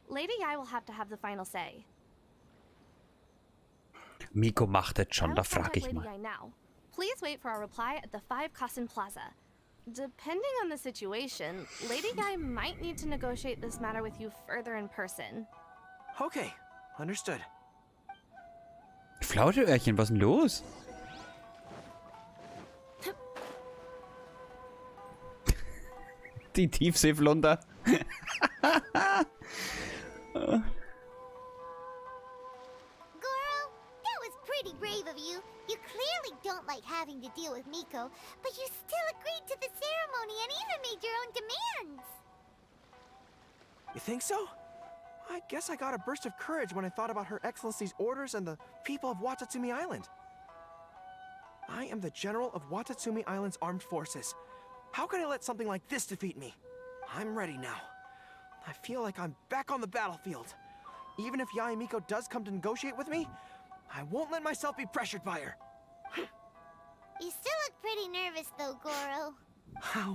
[SPEAKER 17] Lady Yae will have to have the final say.
[SPEAKER 1] Miko macht es schon,
[SPEAKER 17] I
[SPEAKER 1] da
[SPEAKER 17] will
[SPEAKER 1] frag
[SPEAKER 17] contact
[SPEAKER 1] ich
[SPEAKER 17] Lady
[SPEAKER 1] mal.
[SPEAKER 17] Yae now. Please wait for our reply at the 5 Kasen Plaza. Depending on the situation, Lady Yae might need to negotiate this matter with you further in person.
[SPEAKER 14] Okay, understood.
[SPEAKER 1] Flauteöhrchen, was ist denn los? Die Tiefseeflunder.
[SPEAKER 3] having to deal with Miko, but you still agreed to the ceremony and even made your own demands.
[SPEAKER 14] You think so? I guess I got a burst of courage when I thought about Her Excellency's orders and the people of Watatsumi Island. I am the General of Watatsumi Island's armed forces. How can I let something like this defeat me? I'm ready now. I feel like I'm back on the battlefield. Even if Yae Miko does come to negotiate with me, I won't let myself be pressured by her.
[SPEAKER 3] You still look pretty nervous though, Goro.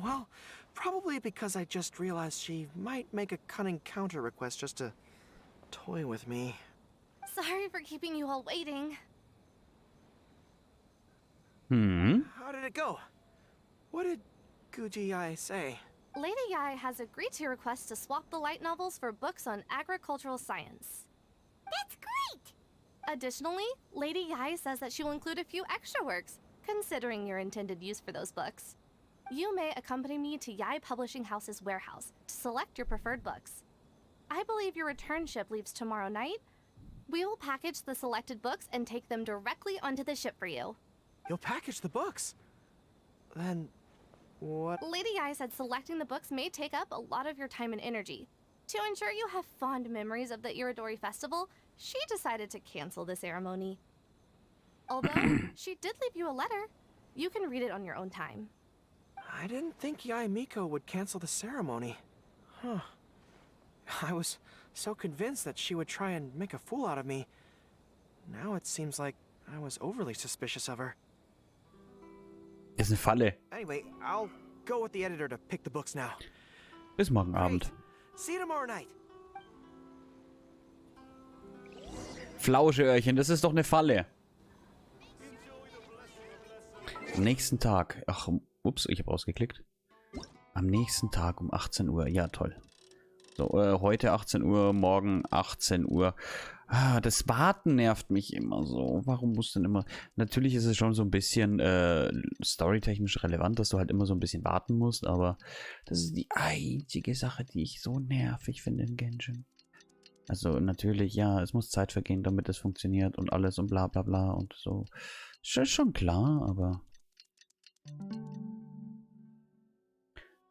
[SPEAKER 14] Well, probably because I just realized she might make a cunning counter request just to toy with me.
[SPEAKER 17] Sorry for keeping you all waiting.
[SPEAKER 14] How did it go? What did Guji Yae say?
[SPEAKER 17] Lady Yae has agreed to your request to swap the light novels for books on agricultural science.
[SPEAKER 3] That's great!
[SPEAKER 17] Additionally, Lady Yae says that she will include a few extra works, considering your intended use for those books. You may accompany me to Yae Publishing House's warehouse to select your preferred books. I believe your return ship leaves tomorrow night. We will package the selected books and take them directly onto the ship for you.
[SPEAKER 14] You'll package the books? Then what?
[SPEAKER 17] Lady Yae said selecting the books may take up a lot of your time and energy. To ensure you have fond memories of the Iridori Festival, she decided to cancel the ceremony. Although, she did leave you a letter. You can read it on your own time.
[SPEAKER 14] I didn't think Yae Miko would cancel the ceremony. I was so convinced that she would try and make a fool out of me. Now it seems like I was overly suspicious of her.
[SPEAKER 1] Ist eine Falle.
[SPEAKER 14] Anyway, I'll go with the editor to pick the books now.
[SPEAKER 1] Bis morgen Abend.
[SPEAKER 14] See you tomorrow night.
[SPEAKER 1] Flauscheöhrchen, das ist doch eine Falle. Am nächsten Tag. Ach, ups, ich habe ausgeklickt. Am nächsten Tag um 18 Uhr. Ja, toll. So, heute 18 Uhr, morgen 18 Uhr. Das Warten nervt mich immer so. Warum muss denn immer... Natürlich ist es schon so ein bisschen storytechnisch relevant, dass du halt immer so ein bisschen warten musst, aber das ist die einzige Sache, die ich so nervig finde in Genshin. Also natürlich, ja, es muss Zeit vergehen, damit es funktioniert und alles und bla bla bla und so. Ist schon klar, aber...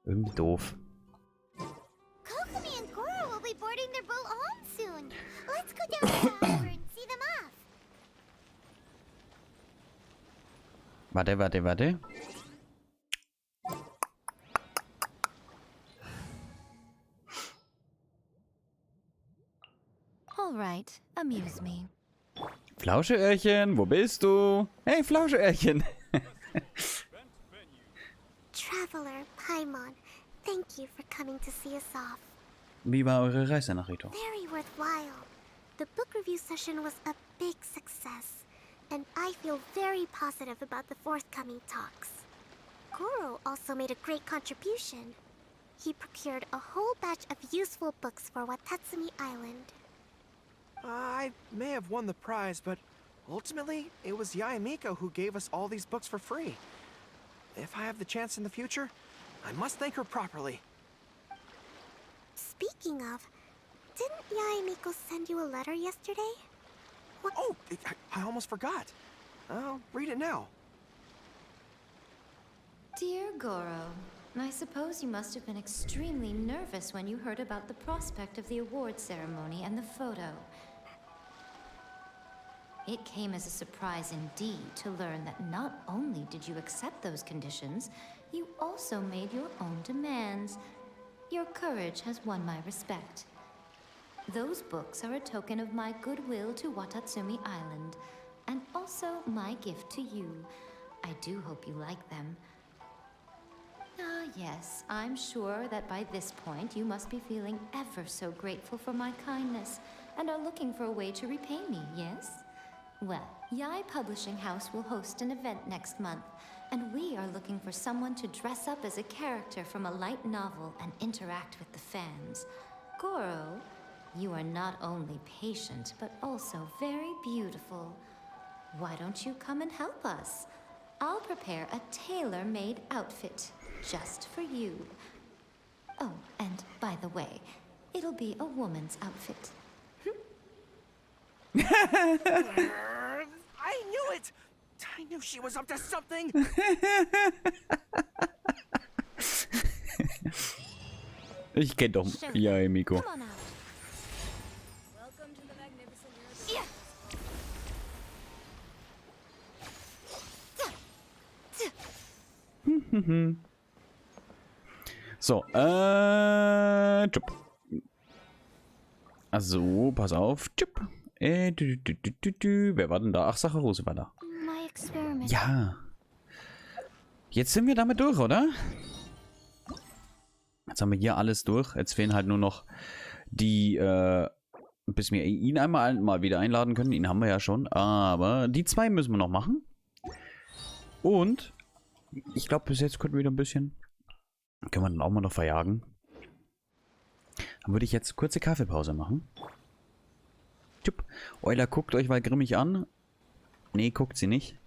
[SPEAKER 1] irgendwie doof.
[SPEAKER 3] Kokomi and Goro will be boarding their boat home soon. Let's go down to the harbor and see them off.
[SPEAKER 1] Warte.
[SPEAKER 13] All right, amuse me.
[SPEAKER 1] Flauscheöhrchen, wo bist du? Hey, Flauscheöhrchen.
[SPEAKER 16] Traveler, Paimon, thank you for coming to see us off.
[SPEAKER 1] Wie war eure Reise nach Rito?
[SPEAKER 16] Very worthwhile. The book review session was a big success, and I feel very positive about the forthcoming talks. Goro also made a great contribution. He procured a whole batch of useful books for Watatsumi Island.
[SPEAKER 14] I may have won the prize, but ultimately, it was Yae Miko who gave us all these books for free. If I have the chance in the future, I must thank her properly.
[SPEAKER 16] Speaking of, didn't Yae Miko send you a letter yesterday? What?
[SPEAKER 14] Oh, I almost forgot. I'll read it now.
[SPEAKER 13] Dear Goro, I suppose you must have been extremely nervous when you heard about the prospect of the award ceremony and the photo. It came as a surprise indeed to learn that not only did you accept those conditions, you also made your own demands. Your courage has won my respect. Those books are a token of my goodwill to Watatsumi Island, and also my gift to you. I do hope you like them. Ah, yes, I'm sure that by this point you must be feeling ever so grateful for my kindness, and are looking for a way to repay me, yes? Well, Yae Publishing House will host an event next month, and we are looking for someone to dress up as a character from a light novel and interact with the fans. Goro, you are not only patient, but also very beautiful. Why don't you come and help us? I'll prepare a tailor-made outfit, just for you. Oh, and by the way, it'll be a woman's outfit.
[SPEAKER 14] I knew it! I knew she was up to something.
[SPEAKER 1] Ich kenn doch. Ja, Miko. So, tschüpp. Also, pass auf. Tschüpp. Wer war denn da? Ach, Saccharose war da. Ja. Jetzt sind wir damit durch, oder? Jetzt haben wir hier alles durch. Jetzt fehlen halt nur noch die, bis wir ihn einmal mal wieder einladen können. Ihn haben wir ja schon. Aber die 2 müssen wir noch machen. Und ich glaube, bis jetzt könnten wir wieder ein bisschen... Können wir dann auch mal noch verjagen. Dann würde ich jetzt kurze Kaffeepause machen. Tschüpp. Euler guckt euch mal grimmig an. Nee, guckt sie nicht.